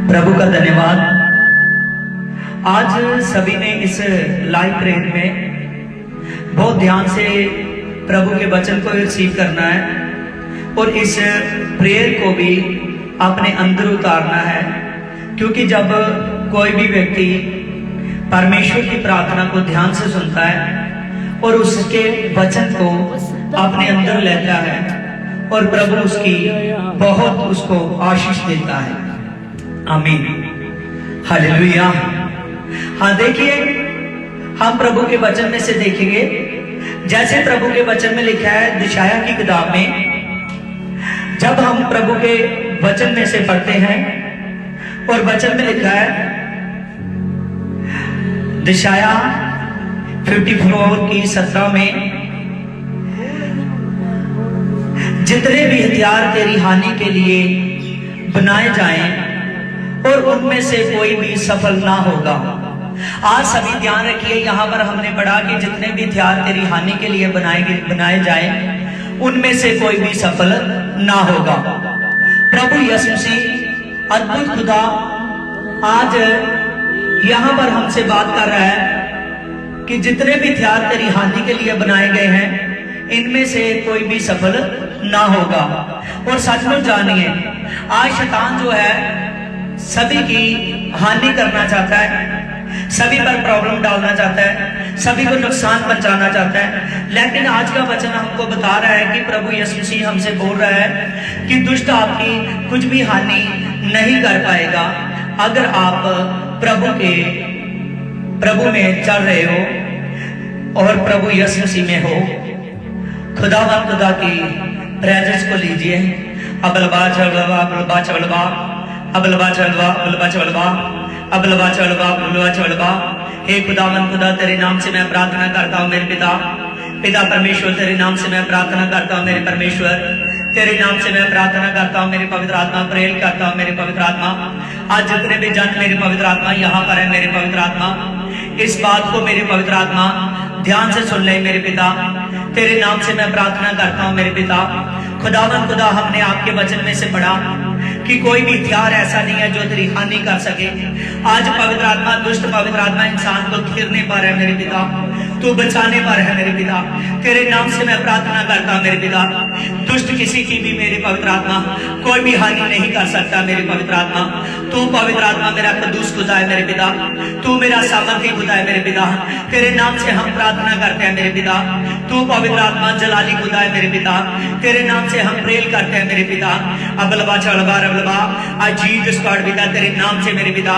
प्रभु का धन्यवाद। आज सभी ने इस लाइव प्रेयर में बहुत ध्यान से प्रभु के वचन को रिसीव करना है और इस प्रेयर को भी अपने अंदर उतारना है, क्योंकि जब कोई भी व्यक्ति परमेश्वर की प्रार्थना को ध्यान से सुनता है और उसके वचन को अपने अंदर लेता है और प्रभु उसकी बहुत उसको आशीष देता है। आमीन, हालेलुया। हाँ, देखिए, हम प्रभु के वचन में से देखेंगे, जैसे प्रभु के वचन में लिखा है दिशाया की किताब में। जब हम प्रभु के वचन में से पढ़ते हैं और वचन में लिखा है दिशाया 54 की 17 में, जितने भी हथियार तेरी हानि के लिए बनाए जाएं और उनमें से कोई भी सफल ना होगा। आज सभी ध्यान रखिए, यहाँ पर हमने पढ़ा कि जितने भी हथियार तेरी हानि के लिए बनाए जाएं उनमें से कोई भी सफल ना होगा। प्रभु यीशु मसीह अद्भुत खुदा आज यहाँ पर हमसे बात कर रहा है कि जितने भी हथियार तेरी हानि के लिए बनाए गए हैं इनमें से कोई भी सफल ना होगा। और सचमुच जानिए, आज शैतान जो है सभी की हानि करना चाहता है, सभी पर प्रॉब्लम डालना चाहता है, सभी को नुकसान पहुंचाना चाहता है। लेकिन आज का वचन हमको बता रहा है कि प्रभु यीशु मसीह हमसे बोल रहा है कि दुष्ट आपकी कुछ भी हानि नहीं कर पाएगा अगर आप प्रभु में चल रहे हो और प्रभु यीशु मसीह में हो। खुदा की प्रेजेंस को लीजिए। अबलबा चलवा अबलबा चलवा अबलबा चलवा अबलबा चलवा अबलबा चलवा अबलबा चलवा। हे खुदा तेरे नाम से मैं प्रार्थना करता हूँ मेरे पिता परमेश्वर, तेरे नाम से मैं प्रार्थना करता हूँ मेरे परमेश्वर, तेरे नाम से मैं प्रार्थना करता हूँ मेरी पवित्र आत्मा, प्रेर करता हूँ मेरी पवित्र आत्मा। आज जितने भी जन मेरी पवित्र आत्मा यहाँ पर है, मेरी पवित्र आत्मा, इस बात को मेरी पवित्र आत्मा ध्यान से सुन ले मेरे पिता। तेरे नाम से मैं प्रार्थना करता हूँ मेरे पिता। खुदा, हमने आपके वचन में से पढ़ा कि कोई भी हथियार ऐसा नहीं है जो तेरी हानि कर सके। आज पवित्र आत्मा, दुष्ट पवित्र आत्मा इंसान को घिरने पर है मेरे पिता, तू बचाने पर है मेरे पिता। तेरे नाम से मैं प्रार्थना करता हूँ मेरे पिता, दुष्ट किसी की भी मेरे पवित्र आत्मा कोई भी हानि नहीं कर सकता मेरे पवित्र आत्मा। तू पवित्र आत्मा मेरा कदूस खुदा है मेरे पिता, तू मेरा सामर्थी खुदा है मेरे पिता। तेरे नाम से हम प्रार्थना करते हैं मेरे पिता। तू पवित्र आत्मा जलाली खुदा है मेरे पिता, तेरे नाम से हम प्रेल करते हैं मेरे पिता। अबलबा चलबा रबलबा, आज जीसस गॉड पिता, तेरे नाम से मेरे पिता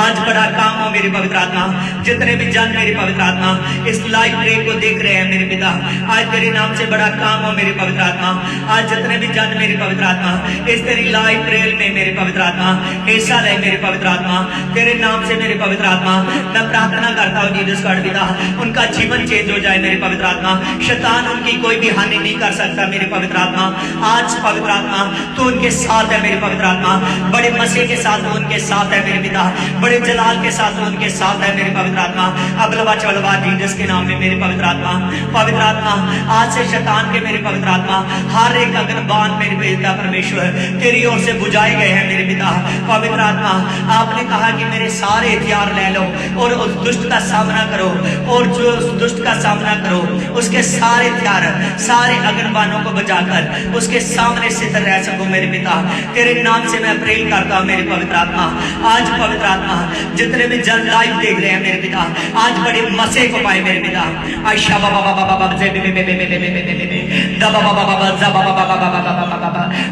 आज बड़ा काम हो मेरी पवित्र आत्मा। जितने भी जन मेरी पवित्र आत्मा इस लाइव प्रेयर को देख रहे हैं मेरे पिता, आज तेरे नाम से बड़ा काम हो मेरी पवित्र आत्मा। आज जितने भी जन मेरी पवित्र आत्मा इस तेरी लाइव प्रेयर में मेरे पवित्र आत्मा हिस्सा ले मेरे पवित्र आत्मा, तेरे नाम से मेरे पवित्र आत्मा मैं प्रार्थना करता हूँ जीसस गॉड पिता, उनका जीवन चेंज हो जाए मेरे पवित्र आत्मा। शैतान उनकी कोई भी हानि नहीं कर सकता मेरे पवित्र आत्मा। आज पवित्र आत्मा तू उनके साथ है मेरे पवित्र आत्मा, बड़े मसीह के साथ उनके साथ है मेरे पिता, बड़े जलाल के साथ उनके साथ है मेरे पवित्र आत्मा। अबलबा चलवा जीसस के नाम में मेरे पवित्र आत्मा, पवित्र आत्मा आज से शैतान के मेरे पवित्र आत्मा हर एक अग्निबाण मेरे पिता परमेश्वर तेरी ओर से बुझाए गए हैं मेरे पिता। पवित्र आत्मा आपने कहा कि मेरे सारे हथियार ले लो और उस दुष्ट का सामना करो, और जो उस दुष्ट का सामना करो उसके सारे हथियार सारे अग्निबाणों को बजाकर उसके सामने स्थित रह सको मेरे पिता। तेरे नाम से मैं प्रेर करता हूँ मेरे पवित्र आत्मा। आज पवित्र आत्मा जितने भी जन लाइव देख रहे हैं मेरे पिता, आज बड़े मसे को पाए मेरे पिता। आयशा बाबा बाबा बाबा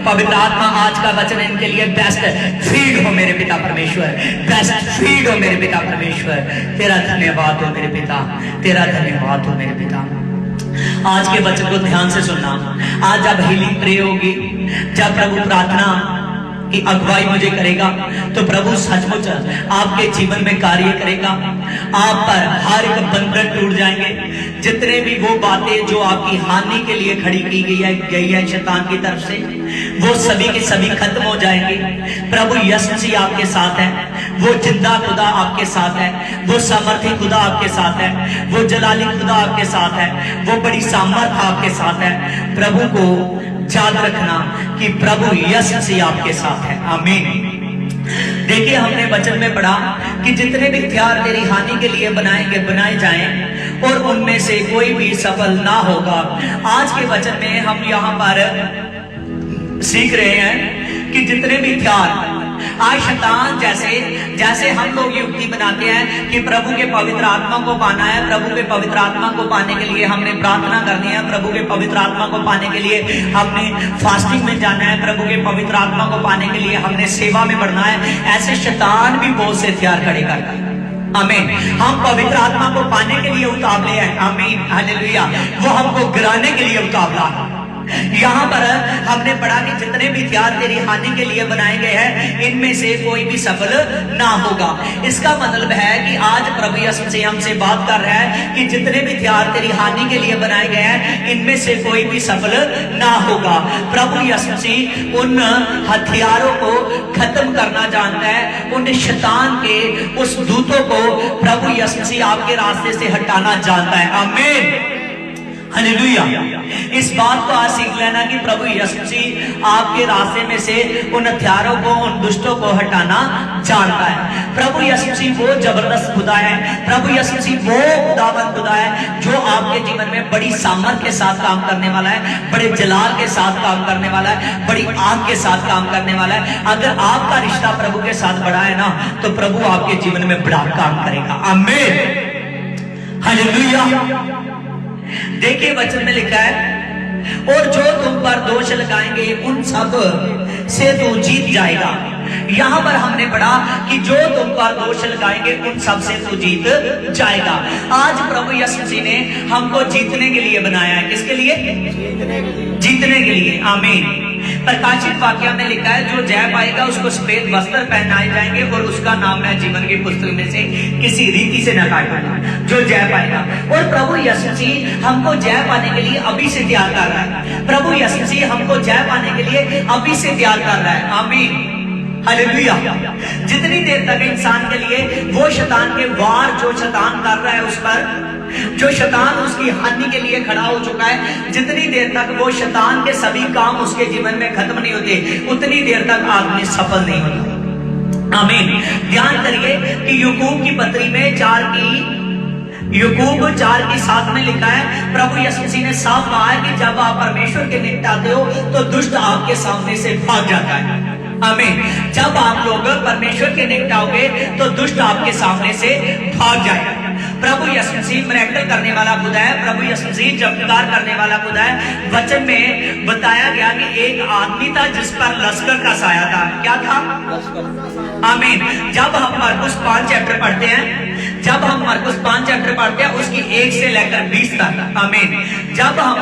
पवित्र आत्मा आज का वचन इनके लिए बेस्ट फीड हो मेरे पिता परमेश्वर, बेस्ट फीड हो मेरे पिता परमेश्वर। तेरा धन्यवाद हो मेरे पिता, तेरा धन्यवाद हो मेरे पिता। आज के वचन को ध्यान से सुनना। आज जब हीलिंग प्रे होगी, जब प्रभु प्रार्थना की अगुवाई मुझे करेगा, तो प्रभु सचमुच आपके जीवन में कार्य करेगा। आप पर हर एक बंधन टूट जाएंगे। जितने भी वो बातें जो आपकी हानि के लिए खड़ी की गई है शैतान की तरफ से, वो सभी के सभी खत्म हो जाएंगे। प्रभु यीशु मसीह आपके साथ है, वो जिंदा खुदा आपके साथ है, वो सामर्थी खुदा आपके साथ है, वो जलाली खुदा आपके साथ है, वो बड़ी सामर्थ आपके साथ है। प्रभु को याद रखना कि प्रभु यीशु मसीह आपके साथ है। आमीन। देखिए हमने वचन में पढ़ा कि जितने भी हथियार तेरी हानि के लिए बनाए जाएं और उनमें से कोई भी सफल ना होगा। आज के वचन में हम यहाँ पर सीख रहे हैं कि जितने भी हथियार आज शैतान जैसे हम लोग युक्ति बनाते हैं कि प्रभु के पवित्र आत्मा को पाना है, प्रभु के पवित्र आत्मा को पाने के लिए हमने प्रार्थना करनी है, प्रभु के पवित्र आत्मा को पाने के लिए हमने फास्टिंग में जाना है, प्रभु के पवित्र आत्मा को पाने के लिए हमने सेवा में बढ़ना है। ऐसे शैतान भी बहुत से हथियार खड़े करता है। आमीन। हम पवित्र आत्मा को पाने के लिए उतावले हैं। आमीन, हालेलुया। वो हमको गिराने के लिए उतावला है। यहाँ पर हमने पढ़ा कि जितने भी हथियार तेरी हानि के लिए बनाए गए हैं इनमें से कोई भी सफल ना होगा। इसका मतलब है कि आज प्रभु यीशु मसीह हमसे बात कर रहा है कि जितने भी हथियार तेरी हानि के लिए बनाए गए हैं इनमें से कोई भी सफल ना होगा। प्रभु यीशु मसीह उन हथियारों को खत्म करना जानता है, उन शैतान के उस दूतों को प्रभु यीशु मसीह आपके रास्ते से हटाना जानता है। आमीन, हालेलुया। इस बात को आज सीख लेना कि प्रभु यीशु मसीह आपके रास्ते में से उन हथियारों को, उन दुष्टों को हटाना जानता है। प्रभु यीशु मसीह वो जबरदस्त खुदा है, प्रभु यीशु मसीह वो खुदावंद खुदा है जो आपके जीवन में बड़ी सामर्थ के साथ काम करने वाला है, बड़े जलाल के साथ काम करने वाला है, बड़ी आग के साथ काम करने वाला है। अगर आपका रिश्ता प्रभु के साथ बड़ा है ना तो प्रभु आपके जीवन में बड़ा काम करेगा। आमीन, हालेलुया। देखिए वचन में लिखा है और जो तुम पर दोष लगाएंगे उन सब से तू जीत जाएगा। यहां पर हमने पढ़ा कि जो तुम पर दोष लगाएंगे उन सब से तू जीत जाएगा। आज प्रभु यीशु मसीह ने हमको जीतने के लिए बनाया है। किसके लिए? जीतने के लिए। आमीन। प्रकाशित वाक्य में लिखा है जो जय पाएगा उसको सफेद वस्त्र पहनाए जाएंगे और उसका नाम मैं जीवन की पुस्तक में से किसी रीति से न काटूंगा। जो जय पाएगा। और प्रभु यीशु मसीह हमको जय पाने के लिए अभी से तैयार कर रहा है। प्रभु यीशु मसीह हमको जय पाने के लिए अभी से तैयार कर रहा है। आमीन, हालेलुया। जितनी देर तक इंसान के लिए वो शैतान के वार जो शैतान कर रहा है उस पर, जो शैतान उसकी हानि के लिए खड़ा हो चुका है, जितनी देर तक वो शैतान के सभी काम उसके जीवन में खत्म नहीं होते उतनी देर तक आदमी सफल नहीं होता। आमीन। ध्यान करिए कि याकूब की पत्री में 4:7 में लिखा है, प्रभु यीशु मसीह ने साफ कहा है कि जब आप परमेश्वर के निकट आते हो तो दुष्ट आपके सामने से भाग जाता है। आमीन। जब आप लोग परमेश्वर के निकट आओगे तो दुष्ट आपके सामने से भाग जाएगा। प्रभु यीशु मसीह मिरेकल करने वाला खुदा है, प्रभु यीशु मसीह चमत्कार करने वाला खुदा है। वचन में बताया गया कि एक आदमी था जिस पर लश्कर का साया था। क्या था? आमीन। जब हम मरकुस 5 चैप्टर पढ़ते हैं, जब हम मरकुस 5 चैप्टर पढ़ते हैं उसकी 1 से लेकर 20 तक। आमीन। जब हम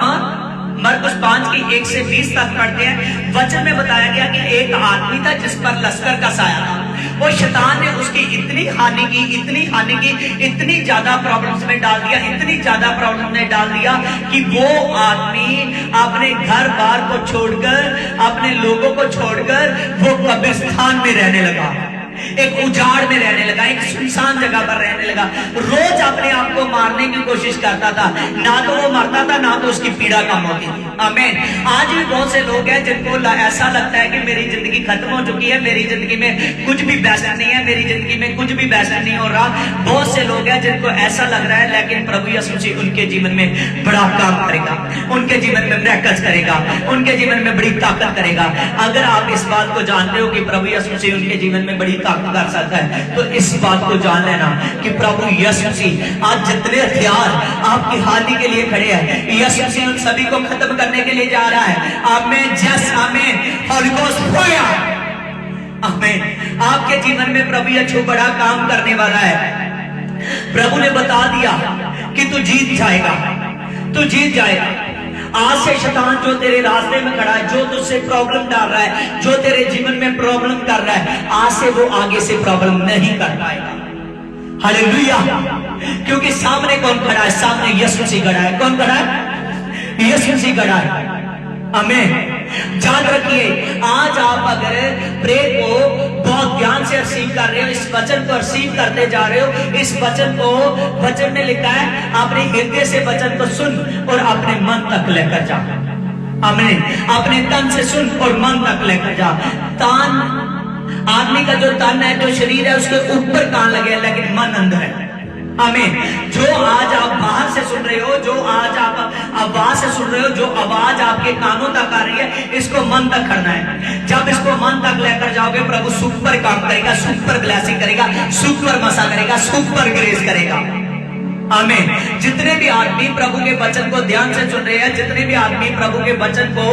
मरकुस 5 की 1 से 20 तक पढ़ते हैं, वचन में बताया गया कि एक आदमी था जिस पर लश्कर का साया था। वो शैतान ने उसकी इतनी हानि की, इतनी ज्यादा प्रॉब्लम्स में डाल दिया, इतनी ज्यादा प्रॉब्लम में डाल दिया कि वो आदमी अपने घर बार को छोड़कर, अपने लोगों को छोड़कर वो कब्रिस्तान में रहने लगा, एक उजाड़ में रहने लगा, एक सुनसान जगह पर रहने लगा। रोज अपने आप को मारने की कोशिश करता था, ना तो वो मरता था ना तो उसकी पीड़ा कम होती थी। आमीन। आज भी बहुत से लोग हैं जिनको ऐसा लगता है कि मेरी जिंदगी खत्म हो चुकी है, मेरी जिंदगी में कुछ भी बेस्ट नहीं है, मेरी जिंदगी में कुछ भी बेस्ट नहीं हो रहा। बहुत से लोग हैं जिनको ऐसा लग रहा है, लेकिन प्रभु यीशु मसीह उनके जीवन में बड़ा काम करेगा, उनके जीवन में मिरेकल्स करेगा, उनके जीवन में बड़ी ताकत करेगा। अगर आप इस बात को जानते हो कि प्रभु यीशु मसीह उनके जीवन में बड़ी कर सकता है तो इस बात को जान लेना कि प्रभु यीशु मसीह आज जितने हथियार आपकी हानि के लिए खड़े हैं, यीशु मसीह उन सभी को खत्म करने के लिए जा रहा है। आमीन, जस आमीन, होली गोस्ट फायर। आमीन। आपके जीवन में प्रभु यीशु बड़ा काम करने वाला है। प्रभु ने बता दिया कि तू जीत जाएगा, तू जीत जाएगा। आज से शैतान जो तेरे रास्ते में खड़ा है, जो तुझसे प्रॉब्लम डाल रहा है, जो तेरे जीवन में प्रॉब्लम कर रहा है, आज से वो आगे से प्रॉब्लम नहीं कर पाएगा। हालेलुया। क्योंकि सामने कौन खड़ा है? सामने यीशु मसीह खड़ा है। कौन खड़ा है? यीशु मसीह खड़ा है। आमीन। याद रखिए, आज आप अगर प्रेयर को बहुत ध्यान से रिसीव कर रहे हो, इस वचन को रिसीव करते जा रहे हो, इस वचन को, वचन में लिखा है अपने हृदय से वचन को सुन और अपने मन तक लेकर जा। आमीन। अपने तन से सुन और मन तक लेकर जा। आदमी का जो तन है, जो शरीर है, उसके ऊपर कान लगे, लेकिन मन अंदर है। आमीन। जो आज आप बाहर से सुन रहे हो, जो आज आप आवाज से सुन रहे हो, जो आवाज आपके कानों तक आ रही है, इसको मन तक करना है। जब इसको मन तक लेकर जाओगे, प्रभु सुपर काम करेगा, सुपर ब्लेसिंग करेगा, सुपर मसा करेगा, सुपर ग्रेस करेगा। आमीन। जितने भी आदमी प्रभु के वचन को ध्यान से सुन रहे हैं, जितने भी आदमी प्रभु के वचन को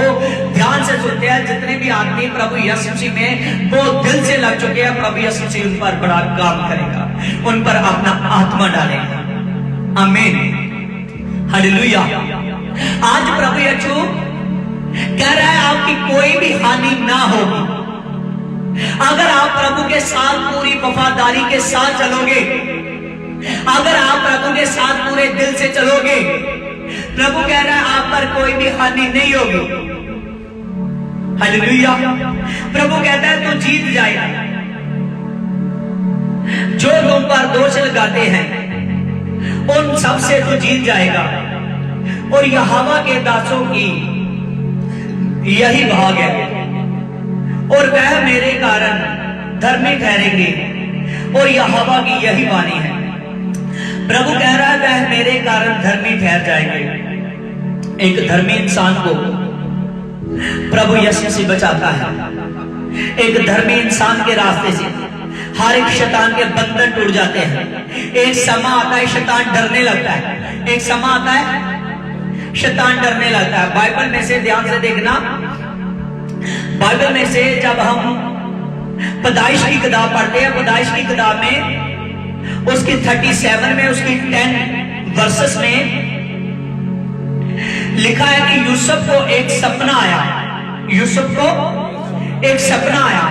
ध्यान से सुनते हैं, जितने भी आदमी प्रभु यीशु मसीह में वो दिल से लग चुके हैं, प्रभु यीशु मसीह उन पर बड़ा काम करेगा, उन पर अपना आत्मा डालेगा। आमीन। हालेलुया। आज प्रभु यीशु कह रहा है आपकी कोई भी हानि ना होगी अगर आप प्रभु के साथ पूरी वफादारी के साथ चलोगे, अगर आप प्रभु के साथ पूरे दिल से चलोगे। प्रभु कह रहा है आप पर कोई भी हानि नहीं होगी। हालेलुया। प्रभु कहता है तू जीत जाएगा। जो तुम पर दोष लगाते हैं उन सब से तू जीत जाएगा। और यहोवा के दासों की यही भाग है, और वह मेरे कारण धर्मी ठहरेंगे, और यहोवा की यही वाणी है। प्रभु कह रहा है वह मेरे कारण धर्मी ठहर जाएंगे। एक धर्मी इंसान को प्रभु यीशु से बचाता है। एक धर्मी इंसान के रास्ते से हर एक शैतान के बंधन टूट जाते हैं। एक समय आता है शैतान डरने लगता है, एक समय आता है शैतान डरने लगता है। बाइबल में से ध्यान से देखना, बाइबल में से जब हम पैदाइश की किताब पढ़ते हैं, पैदाइश की किताब में उसकी 37 में, उसकी 10 वर्सेस में लिखा है कि यूसुफ को एक सपना आया। यूसुफ को एक सपना आया,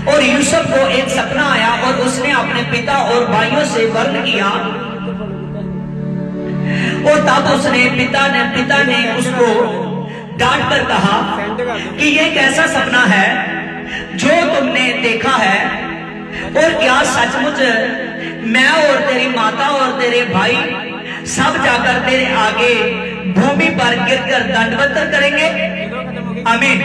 और यूसुफ को एक सपना आया, और उसने अपने पिता और भाइयों से वर्ण किया। और तब उसने पिता ने उसको डांट कर कहा कि ये कैसा सपना है जो तुमने देखा है, और क्या सचमुच मैं और तेरी माता और तेरे भाई सब जाकर तेरे आगे भूमि पर गिरकर दंडवत करेंगे? आमीन।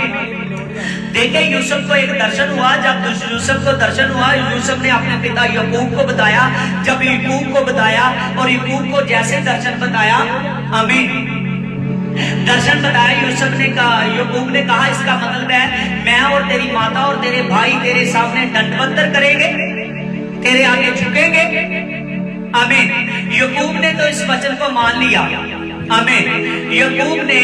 देखिए यूसुफ को एक दर्शन हुआ। जब यूसुफ को दर्शन हुआ, यूसुफ ने अपने पिता याकूब को बताया। जब याकूब को बताया, और याकूब को जैसे दर्शन बताया, आमीन, दर्शन बताया, यूसुफ ने कहा, याकूब ने कहा इसका मतलब है मैं और तेरी माता और तेरे भाई तेरे सामने दंडवत करेंगे, तेरे आगे झुकेंगे। आमीन। याकूब ने तो इस वचन को मान लिया। आमीन। याकूब ने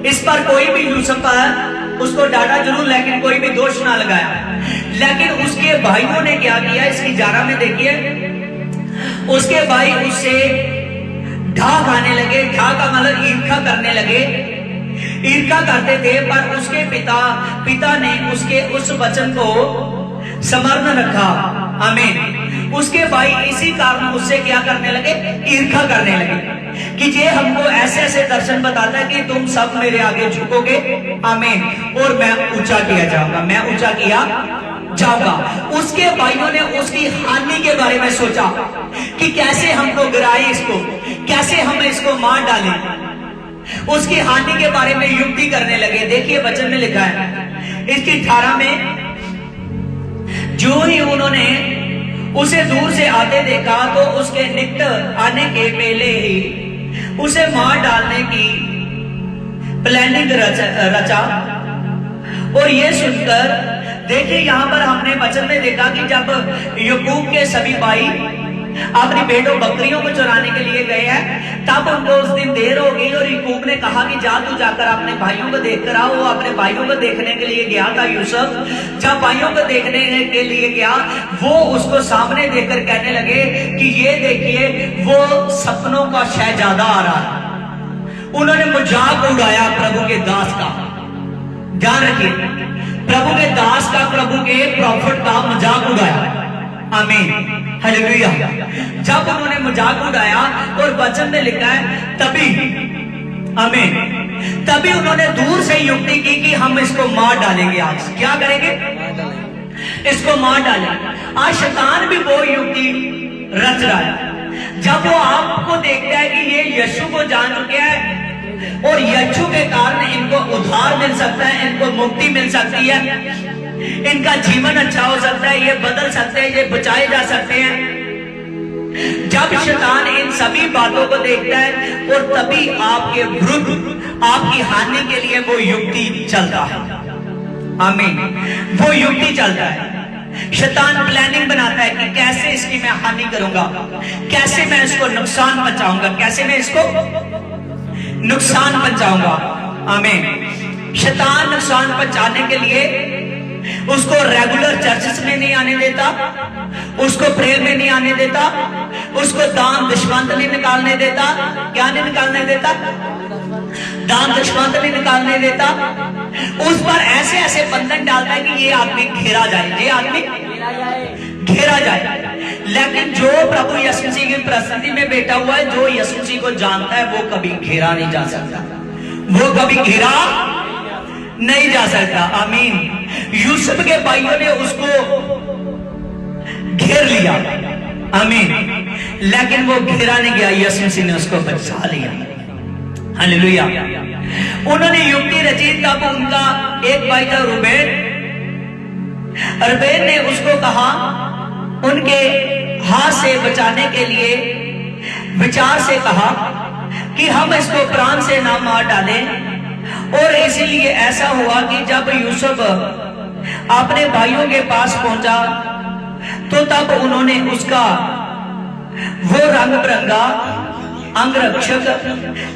इस पर कोई भी यूसुफ पर उसको डांटा जरूर, लेकिन कोई भी दोष ना लगाया। लेकिन उसके भाइयों ने क्या किया, इसकी जारा में देखिए, उसके भाई उससे ढा खाने लगे। ढा का मतलब ईर्ष्या करने लगे, ईर्ष्या करते थे। पर उसके पिता ने उसके उस वचन को समर्ण रखा। आमीन। उसके भाई इसी कारण उससे क्या करने लगे, ईर्ष्या करने लगे कि ये हमको ऐसे ऐसे दर्शन बताता है कि तुम सब मेरे आगे झुकोगे। आमीन। और मैं ऊंचा किया जाऊंगा, मैं ऊंचा किया जाऊंगा। उसके भाइयों ने उसकी हानि के बारे में सोचा कि कैसे हमको गिराए, इसको कैसे हम इसको मार डालें। उसकी हानि के बारे में युक्ति करने लगे। देखिए वचन में लिखा है इसकी 18 में, जो ही उन्होंने उसे दूर से आते देखा तो उसके निकट आने के पहले ही उसे मार डालने की प्लानिंग रचा। और ये सुनकर देखिए, यहां पर हमने वचन में देखा कि जब याकूब के सभी भाई अपनी भेड़ों बकरियों को चुराने के लिए गए हैं, तब उनको उस दिन देर हो गई। और याकूब ने कहा कि जा तू जाकर अपने भाइयों को देख कर आओ। वो अपने भाइयों को देखने के लिए गया था यूसुफ। जब भाइयों को देखने के लिए गया, वो उसको सामने देखकर कहने लगे कि ये देखिए वो सपनों का शहजादा आ रहा है। उन्होंने मजाक उड़ाया प्रभु के दास का। ध्यान रखिए, प्रभु के दास का, प्रभु के प्रॉफिट का मजाक उड़ाया। आमीन। हालेलुया। जब उन्होंने मजाक उड़ाया, और वचन में लिखा है तभी, आमीन, तभी उन्होंने दूर से युक्ति की कि हम इसको मार डालेंगे। आज क्या करेंगे, इसको मार डालेंगे। आज शैतान भी वो युक्ति रच रहा है। जब वो आपको देखता है कि ये यीशु को जान चुका है, और यीशु के कारण इनको उद्धार मिल सकता है, इनको मुक्ति मिल सकती है, इनका जीवन अच्छा हो सकता है, ये बदल सकते हैं, ये बचाए जा सकते हैं। जब शैतान इन सभी बातों को देखता है और तभी आपके विरुद्ध, आपकी हानि के लिए वो युक्ति चलता है। आमीन। वो युक्ति चलता है। शैतान प्लानिंग बनाता है कि कैसे इसकी मैं हानि करूंगा, कैसे मैं इसको नुकसान पहुंचाऊंगा, कैसे मैं इसको नुकसान पहुंचाऊंगा। आमीन। शैतान नुकसान पहुंचाने के लिए उसको रेगुलर चर्चेस में नहीं आने देता, उसको प्रेयर में नहीं आने देता, उसको दान दशमंत नहीं निकालने देता। क्या नहीं निकालने देता? दान दशमंत नहीं निकालने देता। उस पर ऐसे ऐसे बंधन डालता है कि ये आदमी घेरा जाए, ये आदमी घेरा जाए। लेकिन जो प्रभु यीशु मसीह की प्रस्तुति में बैठा हुआ है, जो यीशु मसीह को जानता है, वो कभी घेरा नहीं जा सकता, वो कभी घेरा नहीं जा सकता। आमीन। यूसुफ के भाइयों ने उसको घेर लिया। आमीन। लेकिन वो घेरा नहीं गया, यीशु मसीह ने उसको बचा लिया। हालेलुया। उन्होंने युक्ति रची। तब उनका एक भाई था रूबेन। रूबेन ने उसको कहा, उनके हाथ से बचाने के लिए विचार से कहा कि हम इसको प्राण से ना मार डालें। और इसीलिए ऐसा हुआ कि जब यूसुफ अपने भाइयों के पास पहुंचा तो तब उन्होंने उसका वो रंग बिरंगा अंगरक्षक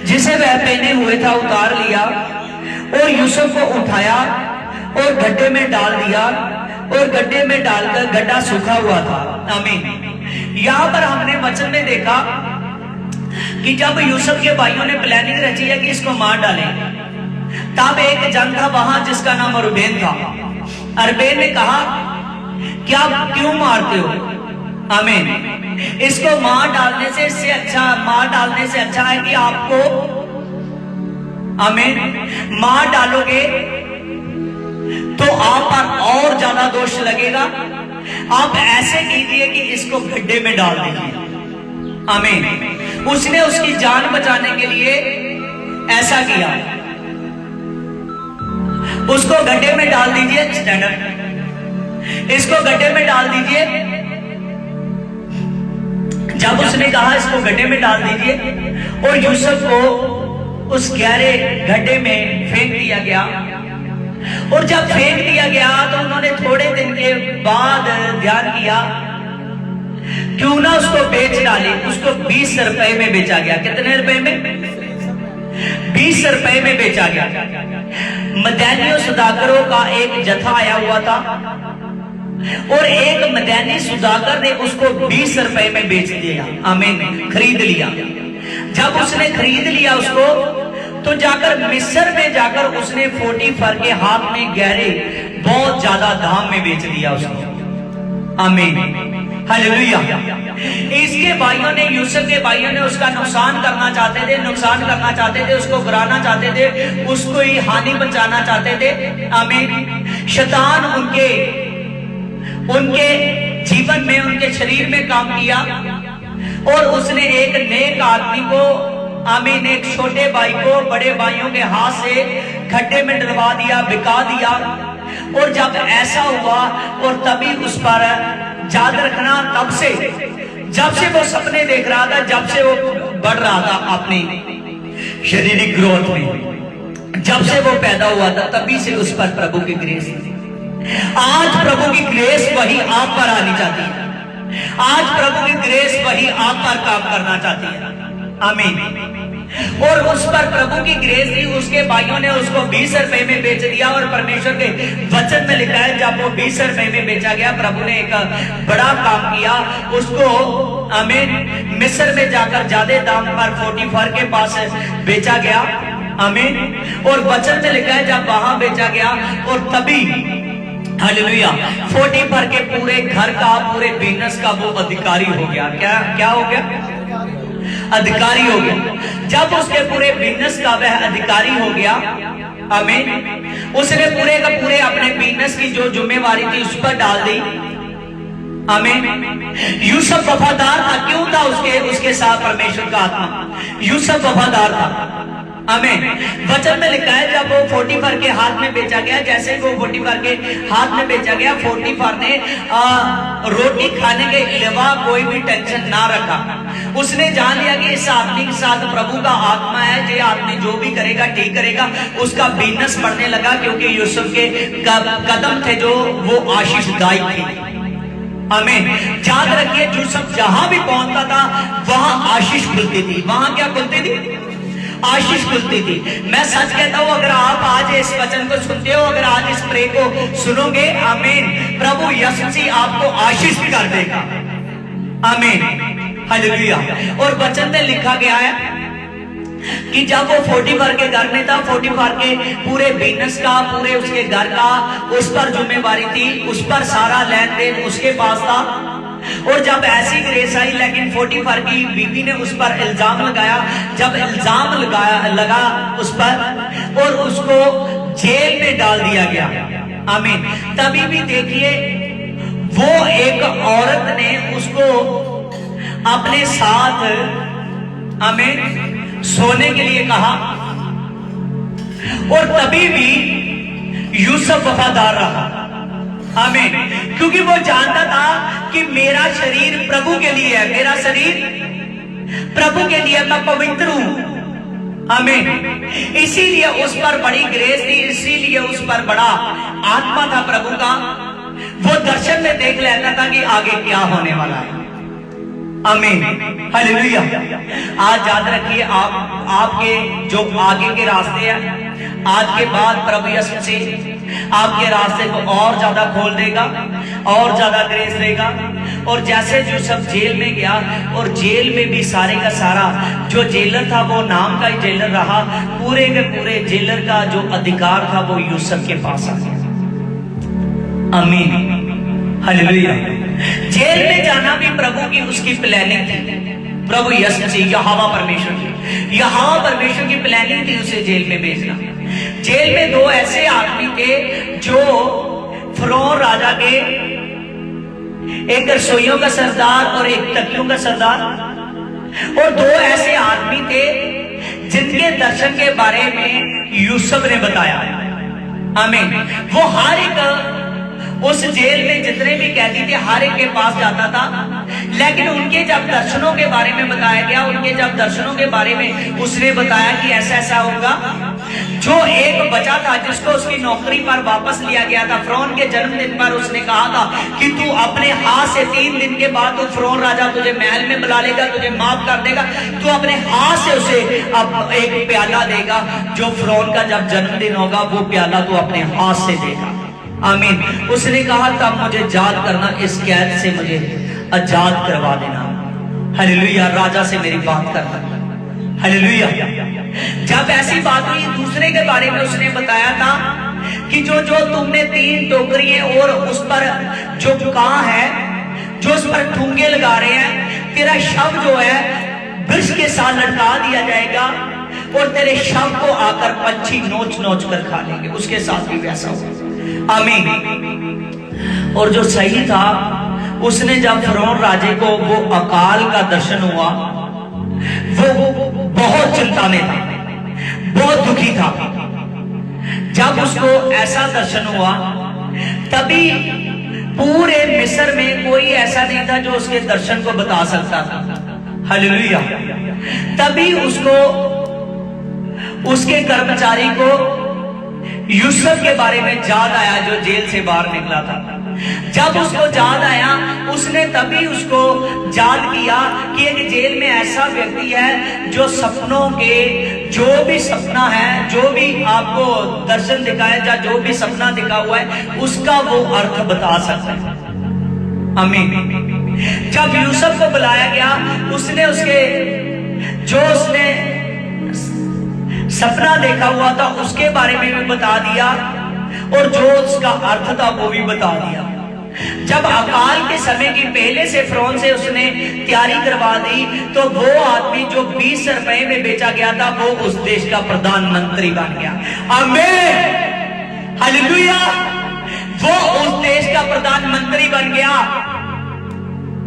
जिसे वह पहने हुए था उतार लिया और यूसुफ को उठाया और गड्ढे में डाल दिया, और गड्ढे में डालकर गड्ढा सूखा हुआ था। आमीन। यहां पर हमने वचन में देखा कि जब यूसुफ के भाइयों ने प्लानिंग रची है कि इसको मार डालें, तब एक जन था वहां जिसका नाम रूबेन था। रूबेन ने कहा, क्या क्यों मारते हो? आमीन। इसको मार डालने से अच्छा है कि आपको, आमीन, मार डालोगे तो आप पर और ज्यादा दोष लगेगा। आप ऐसे कीजिए कि इसको गड्ढे में डाल दीजिए। आमीन। उसने उसकी जान बचाने के लिए ऐसा किया, उसको गड्ढे में डाल दीजिए। स्टैंडर्ड। इसको गड्ढे में डाल दीजिए। जब उसने कहा इसको गड्ढे में डाल दीजिए और यूसुफ को उस गहरे गड्ढे में फेंक दिया गया, और जब फेंक दिया गया तो उन्होंने थोड़े दिन के बाद ध्यान किया, क्यों ना उसको बेच डाले। उसको 20 रुपए में बेचा गया। कितने रुपए में? 20 रुपए में बेचा गया। मदैनियों सुदागरों का एक जथा आया हुआ था और एक मदैनी सुदागर ने उसको 20 रुपए में बेच दिया। आमीन। खरीद लिया। जब उसने खरीद लिया उसको, तो जाकर मिस्र में जाकर उसने 40 के हाथ में गहरे बहुत ज्यादा दाम में बेच दिया उसको। आमीन। हालेलुया। इसके भाइयों ने, यूसुफ के भाइयों ने उसका नुकसान करना चाहते थे, उसको गिराना चाहते थे, उसको ही हानि पहुंचाना चाहते थे। आमीन। शैतान उनके जीवन में, उनके शरीर में काम किया और उसने एक नेक आदमी को, आमीन, एक छोटे भाई को बड़े भाइयों के हाथ से खड्डे में डलवा दिया, बिका दिया। और जब ऐसा हुआ, और तभी उस पर याद रखना, जब से वो सपने देख रहा था, जब से वो बढ़ रहा था अपनी शारीरिक ग्रोथ में, जब से वो पैदा हुआ था, तभी से उस पर प्रभु की ग्रेस थी। आज प्रभु की ग्रेस वही आप पर आनी चाहती है। आज प्रभु की ग्रेस वही आप पर काम करना चाहती है। आमीन। और उस पर प्रभु की ग्रेस थी। उसके भाइयों ने उसको 20 रुपए में बेच दिया, और परमेश्वर के वचन में लिखा है, जब वो 20 रुपए में बेचा गया, प्रभु ने एक बड़ा काम किया। उसको, आमीन, मिस्र में जाकर ज्यादा दाम पर 40 के पास बेचा गया। आमीन। और वचन में लिखा है, जब वहां बेचा गया, और तभी, हालेलुया, 40 के पूरे घर का, पूरे बिजनेस का वो अधिकारी हो गया। क्या हो गया? अधिकारी हो गया। जब उसके पूरे बिजनेस का वह अधिकारी हो गया, आमीन, उसने पूरे का पूरे अपने बिजनेस की जो जिम्मेवारी थी उस पर डाल दी। आमीन। यूसुफ वफादार था। क्यों था उसके साथ परमेश्वर का आत्मा? यूसुफ वफादार था। आमीन। वचन में लिखा है जब वो पोटीफर के हाथ में बेचा गया, जैसे ही वो पोटीफर के हाथ में बेचा गया, पोटीफर ने रोटी खाने के अलावा कोई भी टेंशन ना रखा। उसने जान लिया कि इस आदमी के साथ प्रभु का आत्मा है, ये आदमी जो भी करेगा ठीक करेगा। उसका बिजनेस बढ़ने लगा क्योंकि यूसुफ के कदम थे जो वो आशीषदायी थे। आमीन। याद रखिए यूसुफ जहां भी पहुंचता था वहां आशीष खुलती थी। वहां क्या खुलती थी? आशीष खुलती थी। मैं सच कहता हूं, अगर आप आज इस वचन को सुनते हो, अगर आज इस प्रे को सुनोगे, आमीन, प्रभु यीशु मसीह आपको आशीष कर देगा। आमीन, हालेलुया। और वचन में लिखा गया है कि जब वो पोटीफर के घर में था, पोटीफर के पूरे बिजनेस का, पूरे उसके घर का उस पर जिम्मेवारी थी, उस पर सारा लेन देन उसके पास था। और जब ऐसी ग्रेस आई, लेकिन पोटीफर की बीवी ने उस पर इल्जाम लगाया। जब इल्जाम लगा उस पर और उसको जेल में डाल दिया गया। आमीन। तभी भी देखिए वो एक औरत ने उसको अपने साथ, आमीन, सोने के लिए कहा। और तभी भी यूसुफ वफादार रहा। आमीन। क्योंकि वो जानता था कि मेरा शरीर प्रभु के लिए है, मेरा शरीर प्रभु के लिए, मैं पवित्र हूं। आमीन। इसीलिए उस पर बड़ी ग्रेस थी, इसीलिए उस पर बड़ा आत्मा था प्रभु का। वो दर्शन में देख लेता था कि आगे क्या होने वाला है। आमीन, हालेलुया। आज याद रखिए, आपके जो आगे के रास्ते हैं, आज के बाद प्रभु यीशु से आपके रास्ते को और ज्यादा खोल देगा, और ज्यादा ग्रेस देगा। और जैसे यूसुफ जेल में गया, और जेल में भी सारे का सारा जो जेलर था वो नाम का ही जेलर रहा, पूरे के पूरे जेलर का जो अधिकार था वो यूसुफ के पास आ गया। आमीन, हालेलुया। जेल में जाना भी प्रभु की उसकी प्लानिंग थी। प्रभु यीशु मसीह यहोवा परमेश्वर की प्लानिंग थी उसे जेल में भेजना। जेल में दो ऐसे आदमी थे जो फरोह राजा के, एक रसोइयों का सरदार और एक तकियों का सरदार, और दो ऐसे आदमी थे जिनके दर्शन के बारे में यूसुफ ने बताया। आमीन। वो हर एक उस जेल में जितने भी कैदी थे हर एक के पास जाता था, लेकिन उनके जब दर्शनों के बारे में बताया गया, उनके जब दर्शनों के बारे में उसने बताया कि ऐसा ऐसा होगा। जो एक बचा था जिसको उसकी नौकरी पर वापस लिया गया था, फिरौन के जन्मदिन पर उसने कहा था कि तू अपने हाथ से 3 दिन के बाद तू फिरौन राजा तुझे महल में बुला लेगा, तुझे माफ कर देगा, तू अपने हाथ से उसे अब एक प्याला देगा। जो फिरौन का जब जन्मदिन होगा वो प्याला तू अपने हाथ से देगा। आमीन। उसने कहा तब मुझे याद करना, इस कैद से मुझे आजाद करवा देना। हालेलुया। राजा से मेरी बात करना। हालेलुया। जब ऐसी बात हुई, दूसरे के बारे में उसने बताया था कि जो तुमने 3 टोकरियां और उस पर जो कहा है, जो उस पर ठूंगे लगा रहे हैं, तेरा शव जो है वृक्ष के साथ लटका दिया जाएगा और तेरे शव को आकर पंछी नोच नोच कर खा लेंगे। उसके साथ भी वैसा हुआ। आमीन। और जो सही था, उसने जब फिरौन राजे को वो अकाल का दर्शन हुआ, वो बहुत चिंता में था, बहुत दुखी था। जब उसको ऐसा दर्शन हुआ, तभी पूरे मिस्र में कोई ऐसा नहीं था जो उसके दर्शन को बता सकता था। हालेलुया। तभी उसको, उसके कर्मचारी को यूसुफ के बारे में याद आया जो जेल से बाहर निकला था। जब उसको याद आया, उसने तभी उसको याद किया कि एक जेल में ऐसा व्यक्ति है जो सपनों के, जो भी सपना है, जो भी आपको दर्शन दिखाया जा, जो भी सपना दिखा हुआ है, उसका वो अर्थ बता सकता है। आमीन। जब यूसुफ को बुलाया गया, उसने उसके जो उसने सपना देखा हुआ था उसके बारे में भी बता दिया, और जो उसका अर्थ था वो भी बता दिया। जब अकाल के समय की पहले से फिरौन से उसने तैयारी करवा दी, तो वो आदमी जो 20 रुपए में बेचा गया था वो उस देश का प्रधानमंत्री बन गया। आमीन, हालेलुया। वो उस देश का प्रधानमंत्री बन गया।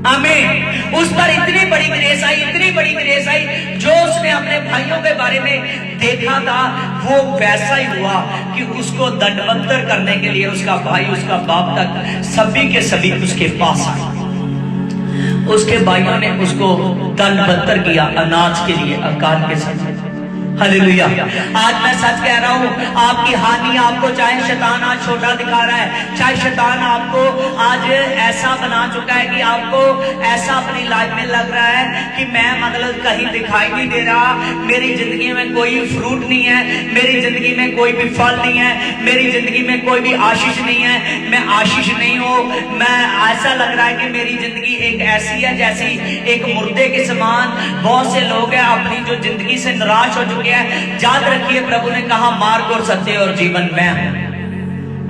आमीन। उस पर इतनी बड़ी ग्रेस आई, इतनी बड़ी ग्रेस आई, जो उसने अपने भाइयों के बारे में देखा था वो वैसा ही हुआ कि उसको दंडवंतर करने के लिए उसका भाई, उसका बाप तक सभी के सभी उसके पास आए। उसके भाइयों ने उसको दंडवंतर किया अनाज के लिए, अकाल के समय। हालेलुया। आज मैं सच कह रहा हूं, आपकी हानि आपको चाहे शैतान आज छोटा दिखा रहा है, चाहे शैतान आपको आज ऐसा बना चुका है कि आपको ऐसा अपनी लाइफ में लग रहा है कि मैं मतलब कहीं दिखाई नहीं दे रहा, मेरी जिंदगी में कोई फ्रूट नहीं है, मेरी जिंदगी में कोई भी फल नहीं है, मेरी जिंदगी में कोई भी आशीष नहीं है, मैं आशीष नहीं हूं। मैं ऐसा लग रहा है कि मेरी जिंदगी एक ऐसी है जैसी एक मुर्दे के समान। बहुत से लोग हैं अपनी जो जिंदगी से निराश हो चुके हैं। याद रखिए, प्रभु ने कहा मार्ग और सत्य और जीवन मैं हूं।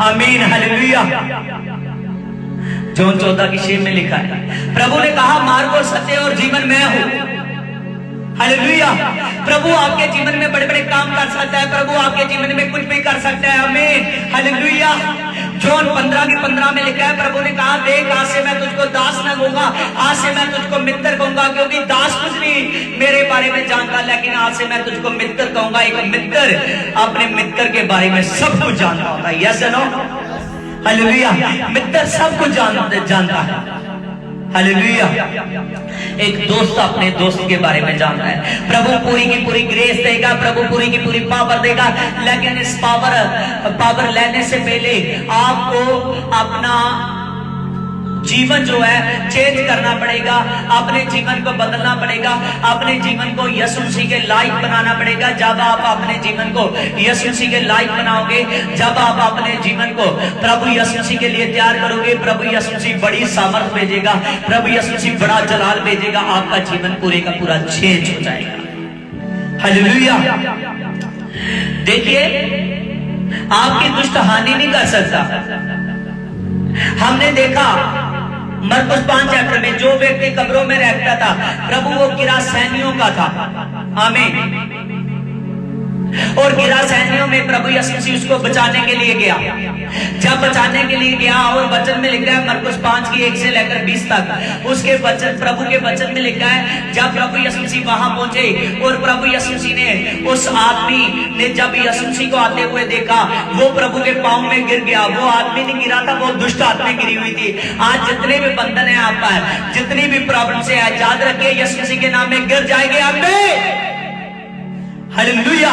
आमीन, हालेलुया। जॉन 14:6 में लिखा है, प्रभु ने कहा मार्ग और सत्य और जीवन मैं हूं। हालेलुया। प्रभु आपके जीवन में बड़े बड़े काम कर सकता है, प्रभु आपके जीवन में कुछ भी कर सकता है। आमीन, हालेलुया। जॉन 15:15 में लिखा है, प्रभु ने कहा देख आज से मैं तुझको दास न कहूंगा, आज से मैं तुझको मित्र कहूंगा, क्योंकि दास कुछ नहीं मेरे बारे में जानता, लेकिन आज से मैं तुझको मित्र कहूंगा। एक मित्र अपने मित्र के बारे में सब कुछ जानता होता है। Yes no, hallelujah. मित्र सब कुछ जानता है। हालेलुया। एक दोस्त अपने दोस्त के बारे में जानता है। प्रभु पूरी की पूरी ग्रेस देगा, प्रभु पूरी की पूरी पावर देगा, लेकिन इस पावर लेने से पहले आपको अपना जीवन जो है चेंज करना पड़ेगा, अपने जीवन को बदलना पड़ेगा, अपने जीवन को यीशु मसीह के लायक बनाना पड़ेगा। जब आप अपने जीवन को यीशु मसीह के लायक बनाओगे, जब आप अपने जीवन को प्रभु यीशु मसीह के लिए तैयार करोगे, प्रभु यीशु मसीह बड़ी सामर्थ भेजेगा, प्रभु यीशु मसीह बड़ा जलाल भेजेगा, आपका जीवन पूरे का पूरा चेंज हो जाएगा। हालेलुया। देखिए, आपकी दुष्ट हानि नहीं कर सकता। हमने देखा मरकुस 5 चैप्टर में, जो व्यक्ति कब्रों में रहता था, प्रभु वो गिरासैनियों का था। आमीन। और गिरासैनियों में प्रभु यीशु मसीह उसको बचाने के लिए गया। जब बचाने के लिए गया, और वचन में लिखा है मरकुस 5:1 से लेकर 20 तक, उसके वचन, प्रभु के वचन में लिखा है, जब प्रभु यीशु मसीह वहां पहुंचे और प्रभु यीशु मसीह ने उस आदमी ने जब यीशु मसीह को आते हुए देखा, वो प्रभु के पांव में गिर गया। वो आदमी नहीं गिरा था, वो दुष्ट आत्मा गिरी हुई थी। आज जितने भी बंधन है आप पर, जितनी भी प्रॉब्लम से है, याद रखिए यीशु मसीह के नाम में गिर जाएंगे। आमीन, हालेलुया।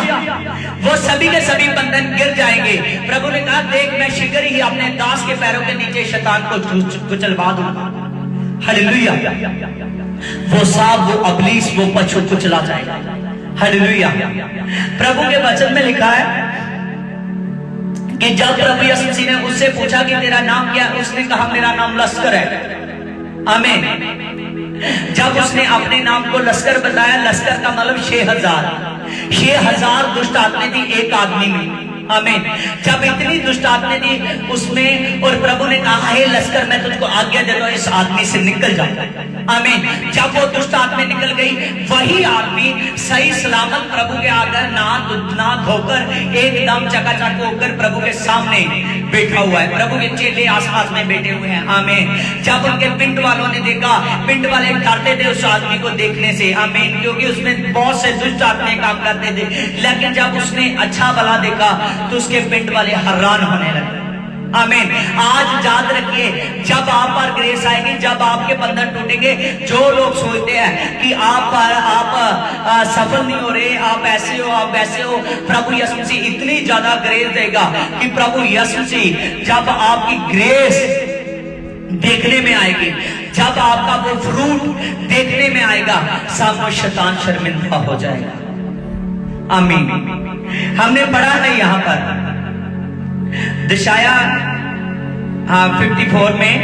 वो सभी के सभी बंधन गिर जाएंगे। प्रभु ने कहा देख मैं शीघ्र ही अपने दास के पैरों के नीचे शैतान को कुचलवा दूंगा। हालेलुया। वो सांप, वो अबलीस, वो पशु कुचला जाएगा। हालेलुया। प्रभु के वचन में लिखा है कि जब प्रभु यीशु मसीह ने उससे पूछा कि तेरा नाम क्या, उसने कहा मेरा नाम लश्कर है। आमीन। जब उसने अपने नाम को लश्कर बताया, लश्कर का मतलब 6,000 दुष्ट आत्माएं थी एक आदमी में। आमीन। जब इतनी दुष्ट आत्माएं थी उसमें, और प्रभु ने कहा हे लश्कर मैं तुझको आज्ञा देता हूं इस आदमी से निकल जा। आमीन। जब वो दुष्ट आत्माएं निकल गई, वही आदमी सही सलामत प्रभु के आगे ना धोकर एकदम चकाचक होकर प्रभु के सामने बैठा हुआ है। प्रभु के चेले आसपास में बैठे हुए हैं। आमीन। जब उनके पिंड वालों ने देखा, पिंड वाले डरते थे उस आदमी को देखने से। आमीन। क्योंकि उसमें बहुत से दुष्ट आत्माएं काम करते थे, लेकिन जब उसने अच्छा भला देखा तो उसके पिंड वाले हैरान होने लगे। आमीन। आज याद रखिए, जब आप पर ग्रेस आएगी, जब आपके बंधन टूटेंगे, जो लोग सोचते हैं कि आप सफल नहीं हो रहे, आप ऐसे हो, आप वैसे हो, प्रभु यीशु मसीह इतनी ज्यादा ग्रेस देगा कि प्रभु यीशु मसीह जब आपकी ग्रेस देखने में आएगी, जब आपका वो फ्रूट देखने में आएगा, सामने शैतान शर्मिंदा हो जाएगा। आमीन। हमने पढ़ा है यहाँ पर दिशाया 54 में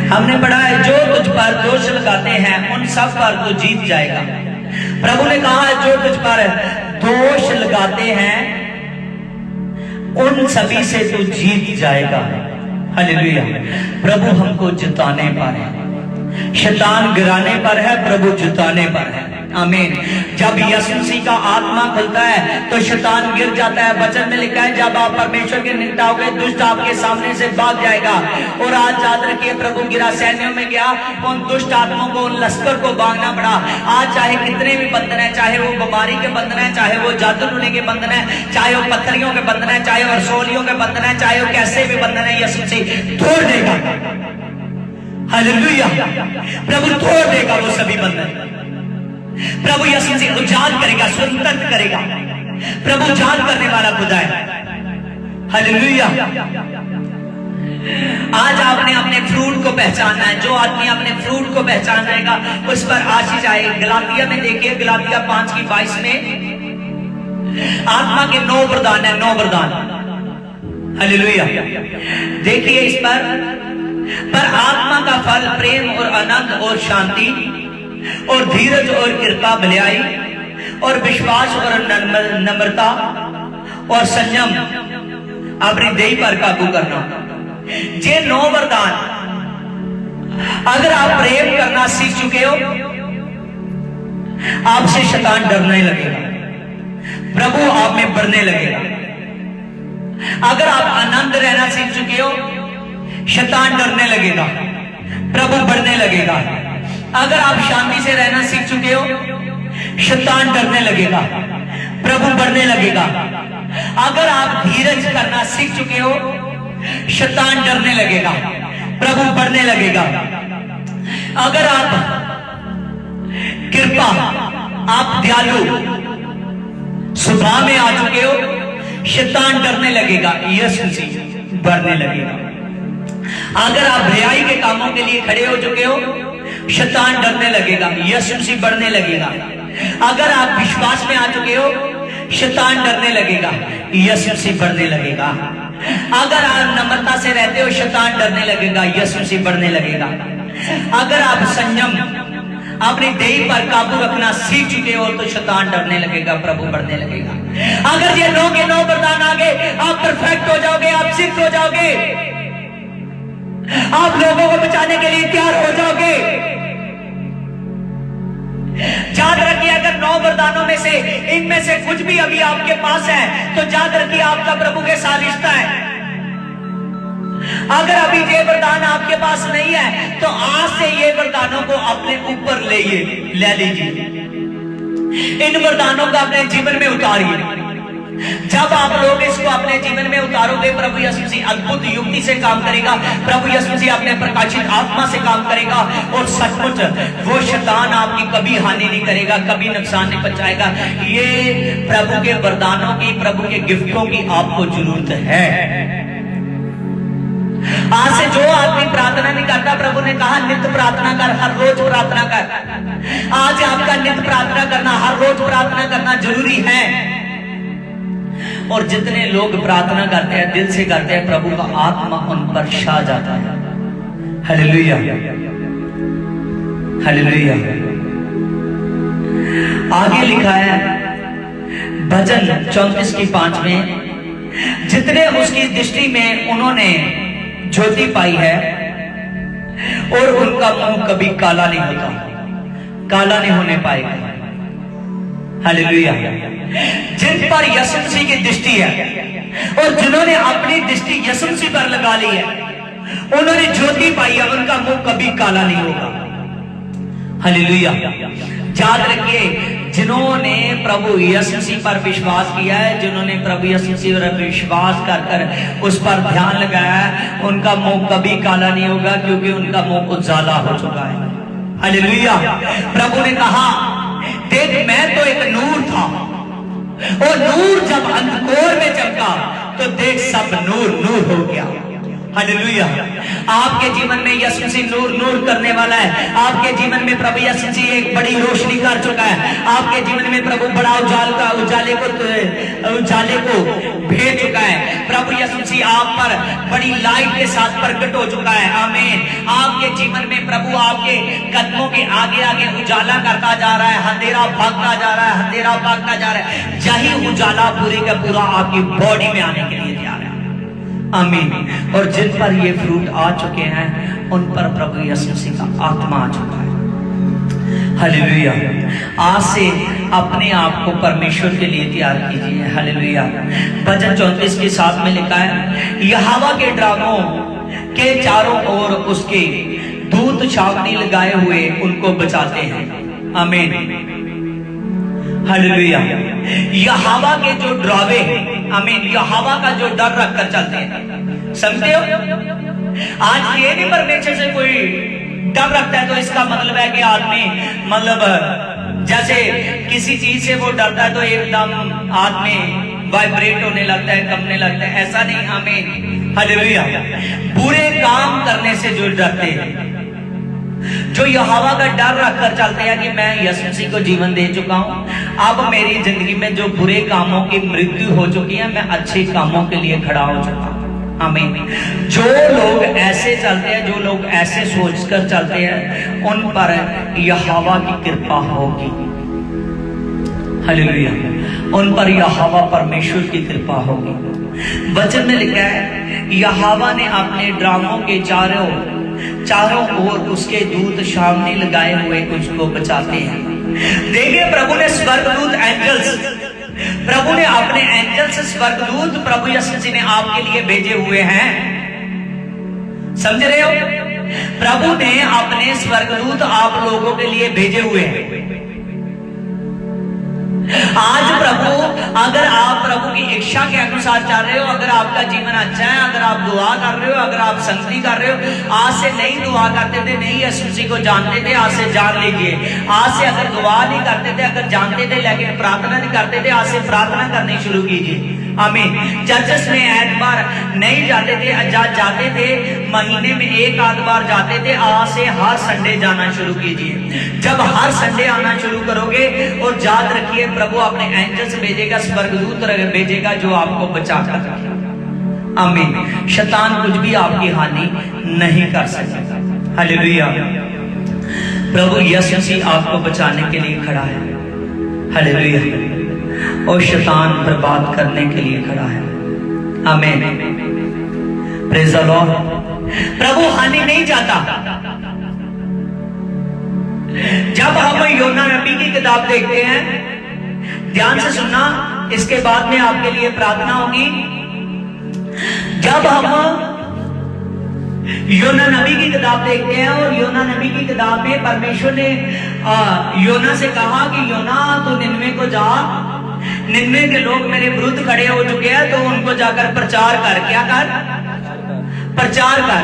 हमने पढ़ा है, जो तुझ पर दोष लगाते हैं उन सब पर तू जीत जाएगा। प्रभु ने कहा है जो तुझ पर दोष लगाते हैं उन सभी से तू जीत जाएगा। हालेलुया। प्रभु हमको जिताने पर है, शैतान गिराने पर है, प्रभु जिताने पर है। आमीन। जब यीशु मसीह का आत्मा खुलता है तो शैतान गिर जाता है। वचन में लिखा है जब आप परमेश्वर के निकटाओगे दुष्ट आपके सामने से भाग जाएगा। और आज याद रखिए प्रभु गिरा सैन्यों में गया, उन दुष्ट आत्माओं को, उन लश्कर को भागना पड़ा। आज चाहे कितने भी बंधन है, चाहे वो बीमारी के बंधन है, चाहे वो जादू टोने के बंधन है, चाहे वो पत्थरियों के बंधन है, चाहे वो रसोलियों के बंधन है, चाहे वो कैसे भी बंधन है, यीशु मसीह तोड़ देगा। हालेलुया। प्रभु तोड़ देगा वो सभी बंधन। प्रभु यीशु मसीह उजाड़ करेगा, स्वतंत्र करेगा। प्रभु उजाड़ करने वाला खुदा है। हालेलुया। आज आपने अपने फ्रूट को पहचानना है। जो आदमी अपने फ्रूट को पहचान जाएगा उस पर आशीष आए। गलातिया में देखिए, गलातिया 5:22 में आत्मा के 9 वरदान है, 9 वरदान। हालेलुया। देखिए इस पर आत्मा का फल प्रेम और आनंद और शांति और धीरज और कृपा, भलाई और विश्वास और नम्रता और संयम, अपनी देह पर काबू करना। ये 9 वरदान अगर आप प्रेम करना सीख चुके हो, आपसे शैतान डरने लगेगा, प्रभु आप में बढ़ने लगेगा। अगर आप आनंद रहना सीख चुके हो, शैतान डरने लगेगा, प्रभु बढ़ने लगेगा। अगर आप शांति से रहना सीख चुके हो, शैतान डरने लगेगा, प्रभु बढ़ने लगेगा। अगर आप धीरज करना सीख चुके हो, शैतान डरने लगेगा, प्रभु बढ़ने लगेगा। अगर आप कृपा, आप दयालु स्वभाव में आ चुके हो, शैतान डरने लगेगा, यीशु मसीह बढ़ने लगेगा। अगर आप भलाई के कामों के लिए खड़े हो चुके हो, शैतान डरने लगेगा, यीशु मसीह बढ़ने लगेगा। अगर आप विश्वास में आ चुके हो, शैतान डरने लगेगा, यीशु मसीह बढ़ने लगेगा। अगर आप नम्रता से रहते हो, शैतान डरने लगेगा, यीशु मसीह बढ़ने लगेगा। अगर आप संयम, अपनी देह पर काबू रखना सीख चुके हो, तो शैतान डरने लगेगा, प्रभु बढ़ने लगेगा। अगर ये 9 के 9 वरदान आ गए, आप परफेक्ट हो जाओगे, आप सिद्ध हो जाओगे, आप लोगों को बचाने के लिए तैयार हो जाओगे। याद रखिए, अगर 9 वरदानों में से इनमें से कुछ भी अभी आपके पास है, तो याद रखिए आपका प्रभु के साथ रिश्ता है। अगर अभी ये वरदान आपके पास नहीं है, तो आज से ये वरदानों को अपने ऊपर ले लीजिए। इन वरदानों को अपने जीवन में उतारिए। जब आप लोग इसको अपने जीवन में उतारोगे, प्रभु यीशु मसीह अद्भुत युक्ति से काम करेगा। प्रभु यीशु मसीह अपने प्रकाशित आत्मा से काम करेगा, और सचमुच वो शैतान आपकी कभी हानि नहीं करेगा, कभी नुकसान नहीं पहुंचाएगा। ये प्रभु के वरदानों की, प्रभु के गिफ्टों की आपको जरूरत है। आज से जो आदमी प्रार्थना नहीं करता, प्रभु ने कहा नित्य प्रार्थना कर, हर रोज प्रार्थना कर। आज आपका नित्य प्रार्थना करना, हर रोज प्रार्थना करना जरूरी है। और जितने लोग प्रार्थना करते हैं, दिल से करते हैं, प्रभु का आत्मा उन पर छा जाता है। Hallelujah, hallelujah. आगे लिखा है भजन 34:5 में, जितने उसकी दृष्टि में उन्होंने ज्योति पाई है, और उनका मुंह कभी काला नहीं होता, काला नहीं होने पाएगा। हालेलुया। जिन पर यीशु मसीह की दृष्टि है, और जिन्होंने अपनी दृष्टि यीशु मसीह पर लगा ली है, उन्होंने ज्योति पाई है, उनका मुंह कभी काला नहीं होगा। हालेलुया। याद रखिए, जिन्होंने प्रभु यीशु मसीह पर विश्वास किया है, जिन्होंने प्रभु यीशु मसीह पर विश्वास कर उस पर ध्यान लगाया है, उनका मुंह कभी काला नहीं होगा, क्योंकि उनका मुंह उजाला हो चुका है। हालेलुया। प्रभु ने कहा, देख मैं तो एक नूर था, और नूर जब अंधकार में चमका, तो देख सब नूर नूर हो गया। हालेलुया। आपके जीवन में यीशु मसीह नूर नूर करने वाला है। आपके जीवन में प्रभु यीशु मसीह एक बड़ी रोशनी कर चुका है। आपके जीवन में प्रभु बड़ा उजाले को भेज चुका है। प्रभु यीशु मसीह आप पर बड़ी लाइट के साथ प्रकट हो चुका है। आमीन। आपके जीवन में प्रभु आपके कदमों के आगे आगे उजाला करता जा रहा है, अंधेरा भागता जा रहा है, अंधेरा भागता जा रहा है। यही उजाला पूरे का पूरा आपकी बॉडी में आने के लिए तैयार है। आमीन। और जिन पर ये फ्रूट आ चुके हैं, उन पर प्रभु यीशु मसीह का आत्मा आ चुका है। हालेलुया। आज से अपने आप को परमेश्वर के लिए तैयार कीजिए। हालेलुया। भजन 34 के 7 में लिखा है, यहोवा के ड्रामों के चारों ओर उसके दूत छावनी लगाए हुए उनको बचाते हैं। आमीन। हालेलुया। यहोवा के जो डरावे, आमीन, यहोवा का जो डर रखकर चलते हैं, समझते हो? आज ये नहीं परमेश्वर से कोई डर रखता है तो इसका मतलब है कि आदमी, मतलब जैसे किसी चीज से वो डरता है तो एकदम आदमी वाइब्रेट होने लगता है, कंपने लगता है, ऐसा नहीं। आमीन। हालेलुया। बुरे काम करने से जो डरते हैं, जो यहोवा का डर रखकर चलते हैं कि मैं यीशु मसीह को जीवन दे चुका हूं, अब मेरी जिंदगी में जो बुरे कामों की मृत्यु हो चुकी है, मैं अच्छे कामों के लिए खड़ा हो चुका हूं। आमीन। जो लोग ऐसे चलते हैं, जो लोग ऐसे सोचकर चलते हैं, उन पर यहोवा की कृपा होगी। हालेलुया। उन पर यहोवा परमेश्वर की कृपा होगी। वचन में लिखा है, यहोवा ने अपने ड्रामों के चारों ओर उसके दूत छावनी लगाए हुए उसको बचाते हैं। देखिए, प्रभु ने स्वर्गदूत एंजल्स, प्रभु ने अपने एंजल्स स्वर्गदूत प्रभु यीशु मसीह ने आपके लिए भेजे हुए हैं। समझ रहे हो? प्रभु ने अपने स्वर्गदूत आप लोगों के लिए भेजे हुए हैं। आज प्रभु, अगर आप प्रभु की इच्छा के अनुसार चल रहे हो, अगर आपका जीवन अच्छा है, अगर आप दुआ कर रहे हो, अगर आप संगति कर रहे हो, आज से नहीं दुआ करते थे, नहीं यीशु मसीह को जानते थे, आज से जान लीजिए। आज से अगर दुआ नहीं करते थे, अगर जानते थे लेकिन प्रार्थना नहीं करते थे, आज से प्रार्थना करनी शुरू कीजिए। आमीन। चर्चेस में एतबार नहीं जाते थे, जाते थे, महीने में एक आध बार जाते थे, आज से हर संडे जाना शुरू कीजिए। जब हर संडे आना शुरू करोगे, और याद रखिए, प्रभु अपने एंजल्स भेजेगा, स्वर्गदूत भेजेगा जो आपको बचाकर रखेगा। आमीन। शैतान कुछ भी आपकी हानि नहीं कर सकता। हालेलुया। प्रभु यीशु मसीह आपको बचाने के लिए खड़ा है। हालेलुया। और शैतान बर्बाद करने के लिए खड़ा है। आमीन। Praise the Lord. प्रभु हानि नहीं चाहता। जब हम योना नबी की किताब देखते हैं, ध्यान से सुनना, इसके बाद में आपके लिए प्रार्थना होगी। जब हम योना नबी की किताब देखते हैं, और योना नबी की किताब में परमेश्वर ने योना से कहा कि योना, तू निनवे को जा, निनवे के लोग मेरे विरुद्ध खड़े हो चुके हैं, तो उनको जाकर प्रचार कर। क्या कर? प्रचार कर।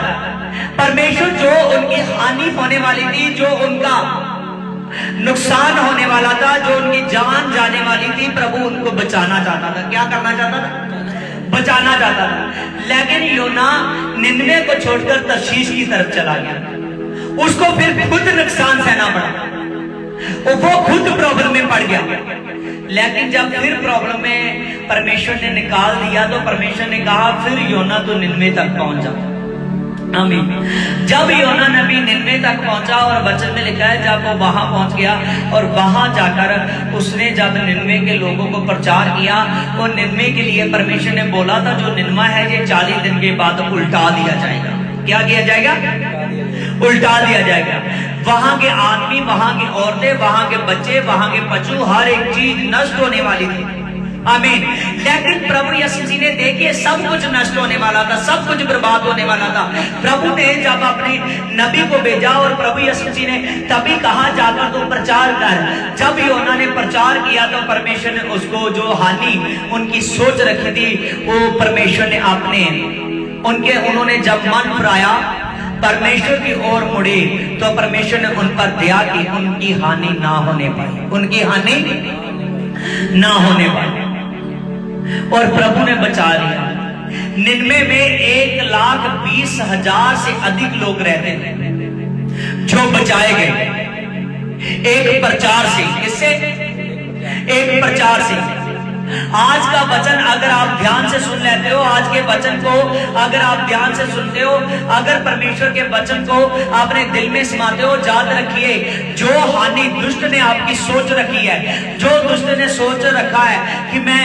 परमेश्वर जो उनकी हानि होने वाली थी, जो उनका नुकसान होने वाला था, जो उनकी जान जाने वाली थी, प्रभु उनको बचाना चाहता था। क्या करना चाहता था? बचाना चाहता था। लेकिन योना निनवे को छोड़कर तर्शीश की तरफ चला गया। उसको फिर खुद नुकसान सहना पड़ा, वो खुद प्रॉब्लम में पड़ गया। लेकिन जब फिर प्रॉब्लम में परमेश्वर ने निकाल दिया, तो परमेश्वर ने कहा, फिर योना तो निनवे तक पहुंचा। आमीन। जब योना नबी निनवे तक पहुंचा, और वचन में लिखा है, जब वो वहां पहुंच गया और वहां जाकर उसने जब निनवे के लोगों को प्रचार किया, और निनवे के लिए परमेश्वर ने बोला था, जो निनवा है ये 40 दिन के बाद उल्टा दिया जाएगा। क्या किया जाएगा? उल्टा दिया जाएगा। वहां के आदमी, वहां की औरतें, वहां के बच्चे, वहां के पशु, हर एक चीज नष्ट होने वाली थी। आमीन। लेकिन प्रभु यीशु मसीह ने, देखिए, सब कुछ नष्ट होने वाला था, सब कुछ बर्बाद होने वाला था। प्रभु ने जब अपने नबी को भेजा, और प्रभु यीशु मसीह ने तभी कहा, जाकर तो प्रचार कर। जब योना ने प्रचार किया, तो परमेश्वर ने उसको जो हानि उनकी सोच रखी थी, वो परमेश्वर ने उन्होंने जब मन फिराया, परमेश्वर की ओर मुड़े, तो परमेश्वर ने उन पर दया की, उनकी हानि ना होने पाई, उनकी हानि ना होने पाई, और प्रभु ने बचा लिया। निनवे में 1,20,000 से अधिक लोग रहते थे जो बचाए गए, एक प्रचार से। किससे? एक प्रचार से। आज का वचन अगर आप ध्यान से सुन लेते हो, आज के वचन को अगर आप ध्यान से सुनते हो, अगर परमेश्वर के वचन को अपने दिल में समाते हो, याद रखिए जो हानि दुष्ट ने आपकी सोच रखी है, जो दुष्ट ने सोच रखा है कि मैं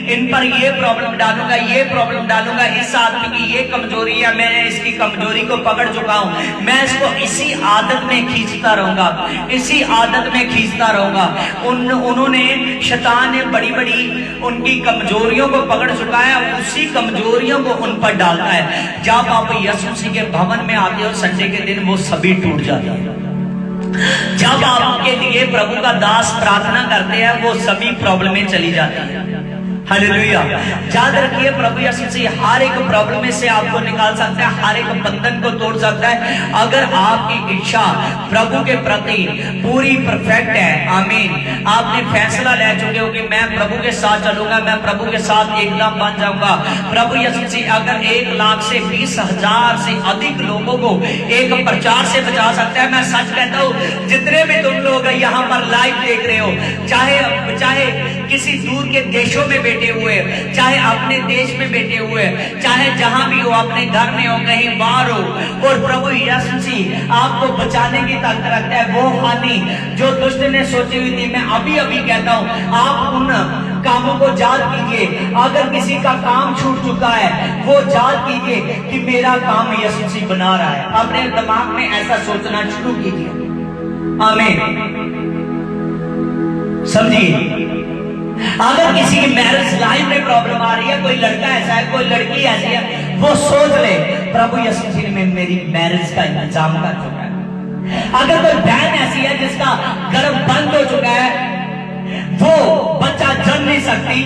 इन पर ये प्रॉब्लम डालूंगा, ये प्रॉब्लम डालूंगा, इस आदमी की ये कमजोरी है, मैं इसकी कमजोरी को पकड़ चुका हूं, मैं इसको इसी आदत में खींचता रहूंगा, इसी आदत में खींचता रहूंगा। उन्होंने शैतान ने बड़ी बड़ी उनकी कमजोरियों को पकड़ चुका है, उसी कमजोरियों को उन पर डालता है। जब आप यीशु मसीह के भवन में आते हो संडे के दिन, वो सभी टूट जाते हैं। जब आपके लिए प्रभु का दास प्रार्थना करते हैं, वो सभी प्रॉब्लमें चली जाती है। हालेलुया। याद रखिए प्रभु यीशु मसीह हर एक प्रॉब्लम में से आपको निकाल सकता है, हर एक बंधन को तोड़ सकता है, अगर आपकी इच्छा प्रभु के प्रति पूरी परफेक्ट है। आमीन। आपने फैसला ले चुके हो कि मैं प्रभु के साथ चलूंगा, मैं प्रभु के साथ एकदम बन जाऊंगा। प्रभु यीशु मसीह अगर 1 लाख से 20,000 से अधिक लोगों को एक प्रचार से बचा सकता है, मैं सच कहता हूं, जितने भी तुम लोग यहाँ पर लाइव देख रहे हो, चाहे किसी दूर के देशों में बैठे हुए, चाहे अपने देश में बैठे हुए, चाहे जहां भी हो, अपने घर में हो, कहीं बाहर हो, और प्रभु यीशु मसीह आपको बचाने की ताकत रखता है। वो हानि जो दुष्ट ने सोची हुई थी, मैं अभी अभी कहता हूं, आप उन कामों को याद कीजिए। अगर किसी का काम छूट चुका है, वो याद कीजिए कि मेरा काम यीशु मसीह बना रहा है। अपने दिमाग में ऐसा सोचना शुरू कीजिए। आमीन। समझिए, अगर किसी की मैरिज लाइफ में प्रॉब्लम आ रही है, कोई लड़का ऐसा है, कोई लड़की ऐसी है, वो सोच ले प्रभु यीशु मसीह ने मेरी मैरिज का इंतजाम कर चुका है। अगर कोई बहन ऐसी है जिसका गर्भ बंद हो चुका है, वो बच्चा जन्म नहीं सकती,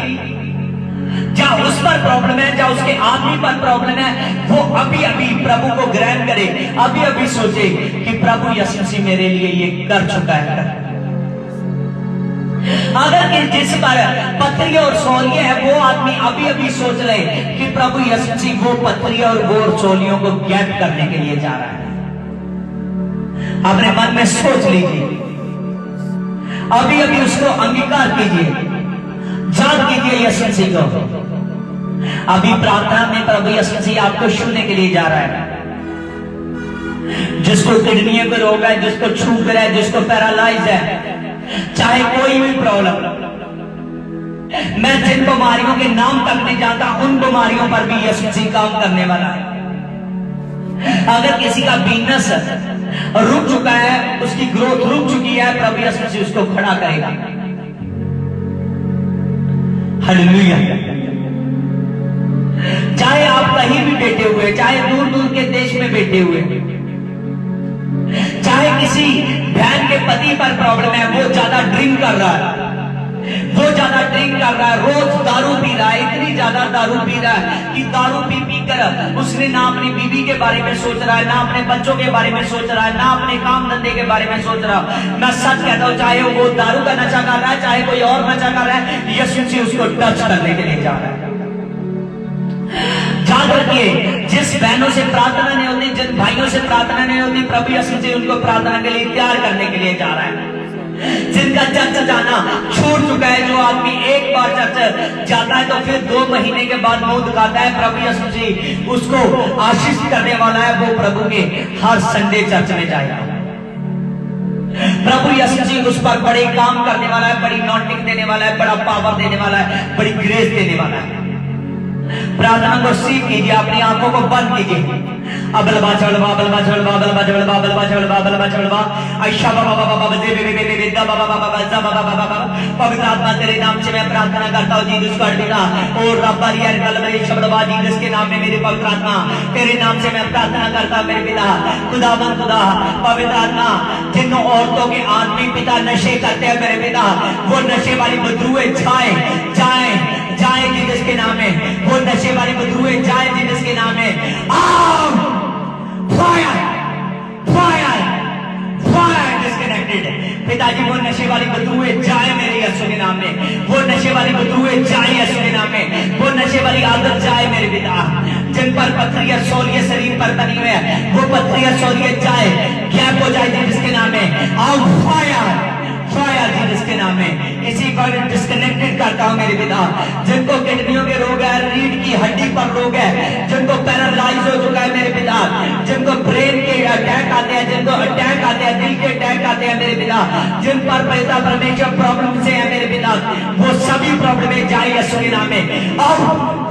या उस पर प्रॉब्लम है, या उसके आदमी पर प्रॉब्लम है, वो अभी अभी प्रभु को ग्रहण करे, अभी अभी सोचे कि प्रभु यीशु मसीह मेरे लिए ये कर चुका है। अगर जिस पर पथरी और सौलिये है, वो आदमी अभी अभी सोच ले कि प्रभु यीशु मसीह वो पथरी और वो सौलियों को ज्ञात करने के लिए जा रहा है। अपने मन में सोच लीजिए, अभी अभी उसको अंगीकार कीजिए, याद कीजिए यीशु मसीह को। अभी प्रार्थना में प्रभु यीशु मसीह आपको छूने के लिए जा रहा है। जिसको किडनी का रोग है, जिसको शुगर है, जिसको पैरालाइज है, चाहे कोई भी प्रॉब्लम, मैं जिन बीमारियों के नाम तक नहीं जानता, उन बीमारियों पर भी यीशु मसीह काम करने वाला है। अगर किसी का बिजनेस रुक चुका है, उसकी ग्रोथ रुक चुकी है, प्रभु यीशु मसीह उसको खड़ा करेगा। हालेलुया। चाहे आप कहीं भी बैठे हुए, चाहे दूर दूर के देश में बैठे हुए, चाहे किसी बहन के पति पर प्रॉब्लम है, वो ज्यादा ड्रिंक कर रहा है, वो ज्यादा ड्रिंक कर रहा है, रोज दारू पी रहा है, इतनी ज्यादा दारू पी रहा है कि दारू पी पी कर उसने ना अपनी बीवी के बारे में सोच रहा है, ना अपने बच्चों के बारे में सोच रहा है, ना अपने काम धंधे के बारे में सोच रहा। मैं सच कहता हूं, चाहे वो दारू का नशा कर रहा है, चाहे कोई और नशा कर रहा है, यीशु मसीह उसको टच करने के लिए जा रहा है। याद रखिए, जिस बहनों से प्रार्थना नहीं होती, जिन भाइयों से प्रार्थना नहीं होती, प्रभु यीशु मसीह उनको प्रार्थना के लिए तैयार करने के लिए जा रहा है। जिनका चर्च जाना छूट चुका है, जो आदमी एक बार चर्च जाता है तो फिर 2 महीने के बाद मुंह दिखाता है, प्रभु यीशु मसीह उसको आशीष करने वाला है। वो प्रभु के हर संडे चर्च में जाएगा। प्रभु यीशु मसीह उस पर बड़े काम करने वाला है, बड़ी नॉटिंग देने वाला है, बड़ा पावर देने वाला है, बड़ी ग्रेस देने वाला है। प्रार्थना को सीख कीजिए, अपनी आंखों को बंद कीजिए। अबलबा चलबा बलबा चलबा बलबा चलबा बलबा चलबा बलबा चलबा आयशा बाबा बाबा बाबा जे बे बे बे दा बाबा बाबा बाबा बाबा बाबा पवित्र आत्मा तेरे नाम से मैं प्रार्थना करता हूं जीसस का पिता और रब्बा रिया कलबे शब्दबा जीसस के नाम में मेरी पवित्र आत्मा तेरे नाम से मैं प्रार्थना करता मेरे पिता खुदावंद खुदा पवित्र आत्मा जिन औरतों के आदमी पिता नशे करते हैं मेरे पिता, वो नशे वाली बदरूए जाए जाए जाए जीसस के नाम में, वो नशे वाली बदरूए जाए जीसस के नाम में। आओ फायर फायर फायर डिस्कनेक्टेड पिताजी, वो नशे वाली बदरूए जाए मेरे यीशु के नाम में, वो नशे वाली बदरूए जाए यीशु के नाम में, वो नशे वाली आदत जाए मेरे पिता। जिन पर पथरियां सौलिये शरीर पर बनी हुई है, वो पथरियां सौलिये जाए, गैप हो जाए जिसके नाम में। आओ फायर फायर जी जिसके नाम में। इसी को डिस्कनेक्टेड करता हूँ मेरे पिता। जिनको किडनियों के रोग है, रीढ़ की हड्डी पर रोग है, जिनको पैरालाइज हो चुका है मेरे पिता, जिनको ब्रेन के अटैक आते हैं, जिनको अटैक आते हैं, दिल के अटैक आते हैं मेरे पिता, जिन पर पिता परमेश्वर प्रॉब्लम से है मेरे पिता, वो सभी प्रॉब्लम जाए यीशु के नाम में। अब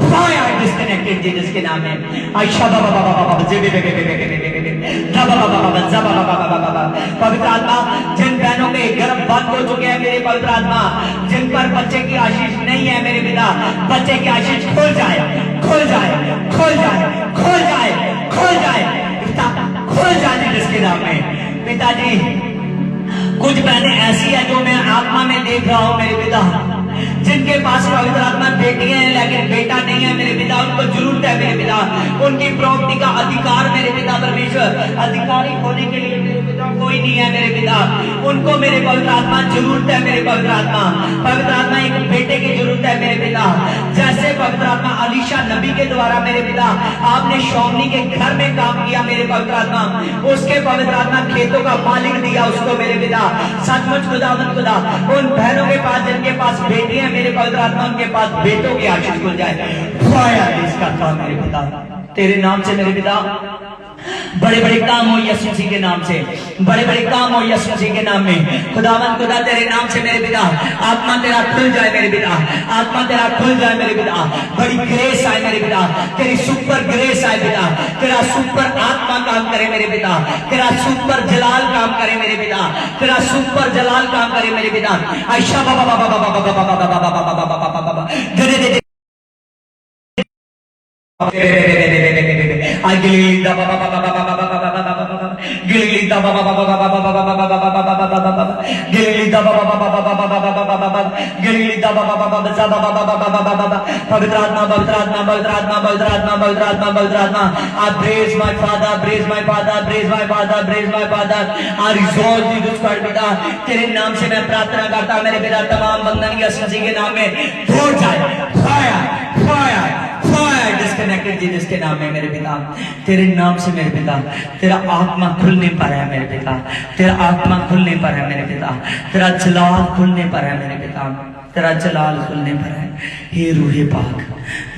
फायर डिस्कनेक्टेड जी जिसके नाम में। आयशा बाबा बाबा बाबा पवित्र आत्मा, जिन बहनों के गर्भ बंद हो चुके हैं मेरे पवित्र आत्मा, जिन पर बच्चे की आशीष नहीं है मेरे पिता, बच्चे की आशीष खुल जाए, खुल जाए, खुल जाए, खुल जाए, खुल जाए पिता, खुल जाए जिसके नाम में। पिताजी, कुछ बहनें ऐसी है जो मैं आत्मा में देख रहा हूं मेरे पिता, जिनके पास पवित्र आत्मा बेटियां हैं लेकिन बेटा नहीं है मेरे पिता, उनको जरूरत है मेरे पिता, उनकी प्रॉपर्टी का अधिकार मेरे पिता परमेश्वर, अधिकारी होने के लिए मेरे पिता कोई नहीं है मेरे पिता, उनको मेरे पवित्र आत्मा जरूरत है मेरे पवित्र आत्मा। पवित्र आत्मा एक बेटे की जरूरत है मेरे पिता, जैसे पवित्र आत्मा अलीशा नबी के द्वारा मेरे पिता आपने शौनी के घर में काम किया मेरे पवित्र आत्मा, उसके पवित्र आत्मा खेतों का मालिक दिया उसको मेरे पिता। सचमुच खुदावंद खुदा, उन बहनों के पास जिनके पास बेटियां मेरे पवित्र आत्मा, उनके पास बेटों की आशीष खुल जाए। फायर इसका काम मेरे पिता, तेरे नाम से मेरे पिता बड़े बड़े काम हो यीशु मसीह के नाम से, बड़े बड़े काम हो यीशु मसीह के नाम में। खुदावंद खुदा, तेरे नाम से मेरे पिता आत्मा तेरा खुल जाए मेरे पिता, आत्मा तेरा खुल जाए मेरे पिता, बड़ी ग्रेस आए मेरे पिता, तेरी सुपर ग्रेस आए पिता, तेरा सुपर आत्मा काम करे मेरे पिता, तेरा सुपर जलाल काम करे मेरे पिता, तेरा सुपर जलाल काम करे मेरे पिता। आयशा बाबा बाबा बाबा बाबा बाबा बाबा बाबा बाबा बाबा बाबा दे दे दे गिलीदा बाबा बाबा बाबा बाबा बाबा गिलीदा बाबा बाबा बाबा बाबा बाबा गिलीदा बाबा बाबा बाबा बाबा बाबा गिलीदा बाबा बाबा बाबा बाबा बाबा। पवित्र आत्मा, पवित्र आत्मा, पवित्र आत्मा, पवित्र आत्मा, पवित्र आत्मा, पवित्र आत्मा, I praise my Father, praise my Father, praise my Father, praise my Father, I resolve Jesus Christ पिता, तेरे नाम से मैं प्रार्थना करता हूँ मेरे पिता, तमाम बंधन यीशु मसीह के नाम में तोड़ जाए। फायर, फायर, फायर डिस्कनेक्टेड जी जिसके नाम में मेरे पिता, तेरे नाम से मेरे पिता, तेरा आत्मा खुलने पर है मेरे पिता, तेरा आत्मा खुलने पर है मेरे पिता, तेरा जलाल खुलने पर है मेरे पिता, तेरा जलाल खुलने पर है। हे रूहे पाक,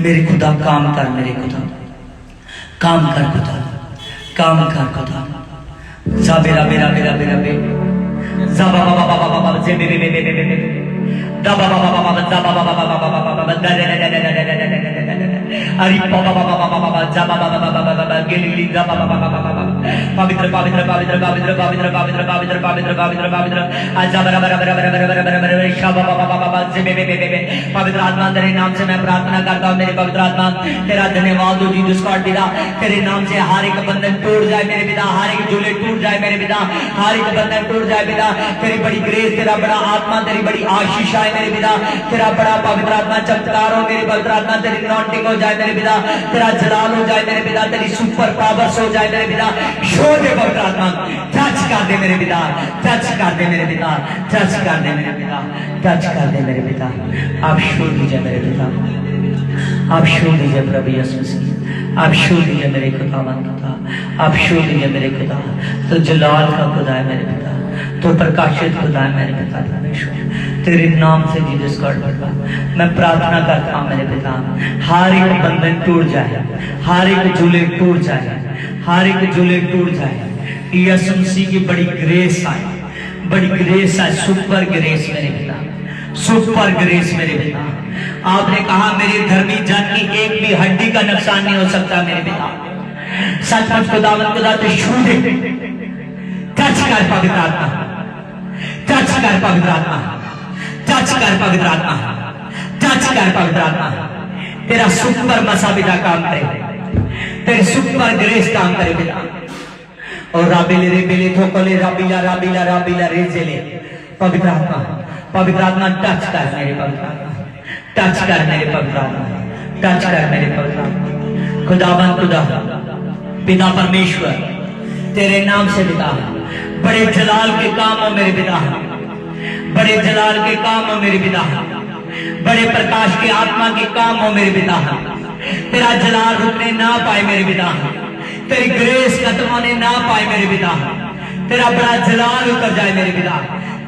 मेरे खुदा काम कर, मेरे खुदा काम कर, खुदा काम कर, खुदा जा बेरा बेरा बेरा बेरा बे जा बाबा बाबा बाबा बाबा जे बे बे बे बे बे दा बाबा बाबा बाबा जा बाबा बाबा बाबा बाबा दा दा दा दा दा अरे बाबा बाबा बाबा बाबा जा बाबा बाबा बाबा बाबा गिली जा बाबा बाबा बाबा पवित्र पवित्र पवित्र पवित्र पवित्र पवित्र पवित्र पवित्र पवित्र पवित्र आजा बरा बरा बरा बरा बरा बरा बरा शा बाबा बाबा बाबा जे बे बे बे बे पवित्र आत्मा, तेरे नाम से मैं प्रार्थना करता हूं मेरे पवित्र आत्मा, तेरा धन्यवाद हो जीसस गॉड पिता, तेरे नाम से हर एक बंधन टूट जाए मेरे पिता, हर एक झूले टूट जाए मेरे पिता, हर एक बंधन टूट जाए पिता, तेरी बड़ी ग्रेस, तेरा बड़ा आत्मा, तेरी बड़ी आशीष आए मेरे पिता, तेरा बड़ा पवित्र आत्मा चमत्कार हो मेरे पवित्र आत्मा, तेरी अनॉइंटिंग हो जाए मेरे पिता, तेरा जलाल हो जाए मेरे पिता, तेरी सुपर पावर्स हो जाए मेरे पिता, शो दे पवित्र आत्मा, टच कर दे मेरे पिता, टच कर दे मेरे पिता, टच कर दे मेरे पिता, टच कर दे मेरे पिता। आप शो दीजिए मेरे पिता, आप शो दीजिए प्रभु यीशु मसीह, आप शो दीजिए मेरे खुदावंद खुदा, आप शो दीजिए मेरे खुदा, तो जलाल का खुदा है मेरे पिता, तो प्रकाशित खुदा है मेरे पिता परमेश्वर, तेरे नाम से जीसस गॉड पिता मैं प्रार्थना करता हूँ मेरे पिता, हर एक बंधन टूट जाए, हर एक झूले टूट जाए, हर एक झूले टूट जाए। यीशु मसीह की बड़ी ग्रेस आए, बड़ी ग्रेस आए, सुपर ग्रेस मेरे पिता, सुपर ग्रेस मेरे पिता। आपने कहा मेरे धर्मी जन की एक भी हड्डी का नुकसान नहीं हो सकता मेरे पिता। सचमुच खुदावंद खुदा तो छू दे, टच कर पवित्र आत्मा, टच कर पवित्र आत्मा, टच कर पवित्र आत्मा, टच कर पवित्र आत्मा, तेरा सुपर मसा पिता काम करे, तेरे सुपर ग्रेस काम करे पिता। और राबिले रे बेले थोकले राबिला राबिला राबिला रेजेले पवित्र आत्मा, पवित्र आत्मा टच कर मेरे पवित्र आत्मा, टच कर मेरे पवित्र आत्मा, टच कर मेरे पवित्र आत्मा। खुदावंद खुदा पिता परमेश्वर, तेरे नाम से पिता बड़े जलाल के काम हो मेरे पिता, बड़े जलाल के काम हो मेरे पिता, बड़े प्रकाश के आत्मा के काम हो मेरे पिता, तेरा जलाल रुकने ना पाए मेरे पिता, तेरी ग्रेस खत्म होने ना पाए मेरे पिता, तेरा बड़ा जलाल उतर जाए मेरे पिता,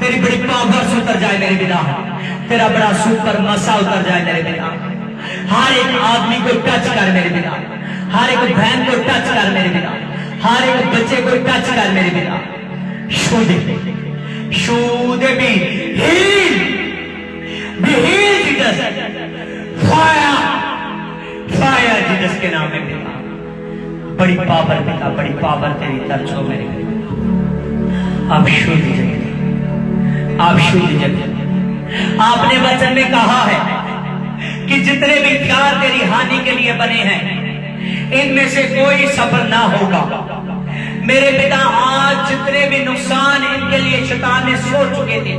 तेरी बड़ी पावर्स उतर जाए मेरे पिता, तेरा बड़ा सुपर मसा उतर जाए मेरे पिता। हर एक आदमी को टच कर मेरे पिता, हर एक बहन को टच कर मेरे पिता, हर एक बच्चे को टच कर मेरे पिता। शू दे be heal Jesus, fire fire Jesus के नाम में पिता। बड़ी पावर पिता, बड़ी पावर तेरी तरफ हो मेरे पिता। आप शुद्ध जगह, आप शुद्ध जगह। आपने वचन में कहा है कि जितने भी प्यार तेरी हानि के लिए बने हैं इनमें से कोई सफल ना होगा मेरे पिता। आज जितने भी नुकसान इनके लिए शैतान ने सोच चुके थे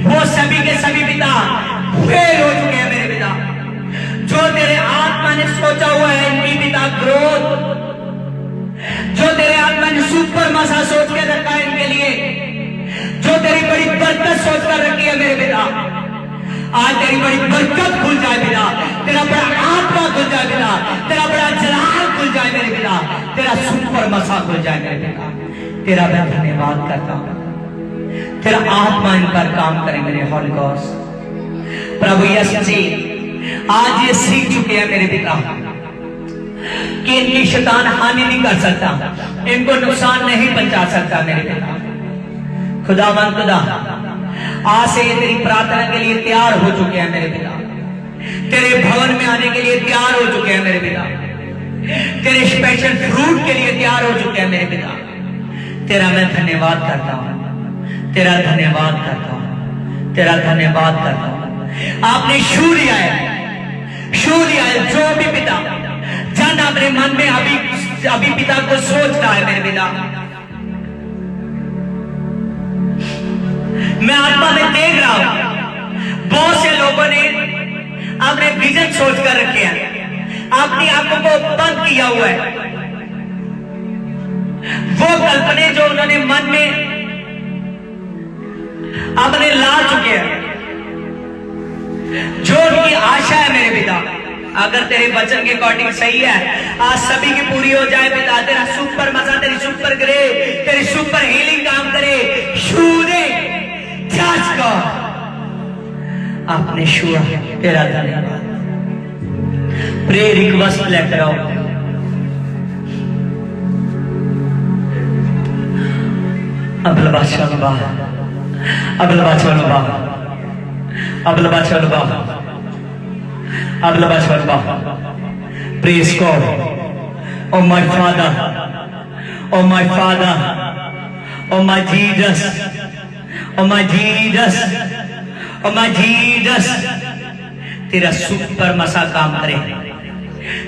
वो सभी के सभी पिता फेल हो चुके हैं मेरे पिता। जो तेरे आत्मा ने सोचा हुआ है इनकी पिता ग्रोथ, जो तेरे आत्मा ने सुपर मसा सोच के रखा है इनके लिए, जो तेरी बड़ी बरकत सोच कर रखी है मेरे पिता, आज तेरी बड़ी बरकत खुल जाए पिता, तेरा बड़ा आत्मा खुल जाए पिता, तेरा बड़ा जलाल खुल जाए मेरे पिता, तेरा सुपर मसा खुल जाए मेरे पिता। तेरा मैं धन्यवाद करता हूं, तेरा आत्मा इन पर काम करे मेरे होली गॉस्ट। प्रभु यीशु जी आज ये सीख चुके हैं मेरे पिता कि इनकी शैतान हानि नहीं कर सकता, इनको नुकसान नहीं पहुंचा सकता मेरे पिता। खुदावंद खुदा आज से ये तेरी प्रार्थना के लिए तैयार हो चुके हैं मेरे पिता, तेरे भवन में आने के लिए तैयार हो चुके हैं मेरे पिता, तेरे स्पेशल फ्रूट के लिए तैयार हो चुके हैं मेरे पिता। तेरा मैं धन्यवाद करता हूं, तेरा धन्यवाद करता हूं, तेरा धन्यवाद करता हूं। आपने शू लिया है जो भी पिता जन अपने मन में अभी पिता को सोच रहा है मेरे पिता, मैं आत्मा में देख रहा हूं बहुत से लोगों ने अपने विजन सोच कर रखे हैं, अपनी आंखों को बंद किया हुआ है। वो कल्पने जो उन्होंने मन में अपने ला चुके हैं, जो उनकी आशा है मेरे पिता, अगर तेरे वचन के अकॉर्डिंग सही है आज सभी की पूरी हो जाए पिता। तेरा सुपर मजा, तेरी सुपर ग्रे, तेरी सुपर हीलिंग काम करे। शूरे जांच का आपने छुआ, तेरा धन्यवाद। प्रे रिक्वेस्ट लेकर आओ, अबलबा चलबा, अबलबा चलबा, अबलबा चलबा, अबलबा चलबा। Praise God. O my father, oh my father, oh my Jesus, oh my Jesus, oh my Jesus. तेरा सुपर मसा काम करे,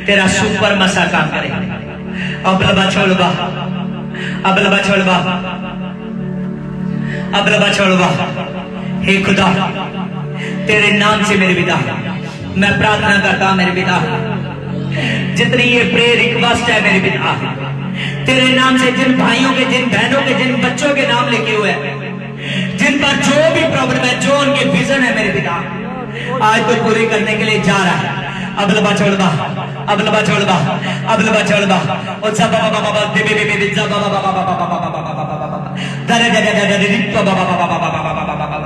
तेरा सुपर मसा काम करे। अबलबा चलबा, अबलबा चलबा, अबलबा चलबा। हे खुदा तेरे नाम से मेरे पिता मैं प्रार्थना करता हूं मेरे पिता, जितनी ये प्रेयर रिक्वेस्ट है मेरे पिता, तेरे नाम से जिन भाइयों के, जिन बहनों के, जिन बच्चों के नाम लिखे हुए हैं, जिन पर जो भी प्रॉब्लम है, जो उनके विजन है मेरे पिता, आज तो पूरी करने के लिए जा रहा है। अबलबा चलबा, अबलबा चलबा, अबलबा चलबा। ओ सब बाबा बाबा दे बे बे बे सब बाबा बाबा बाबा बाबा बाबा दरे दरे दरे दरे बाबा बाबा बाबा बाबा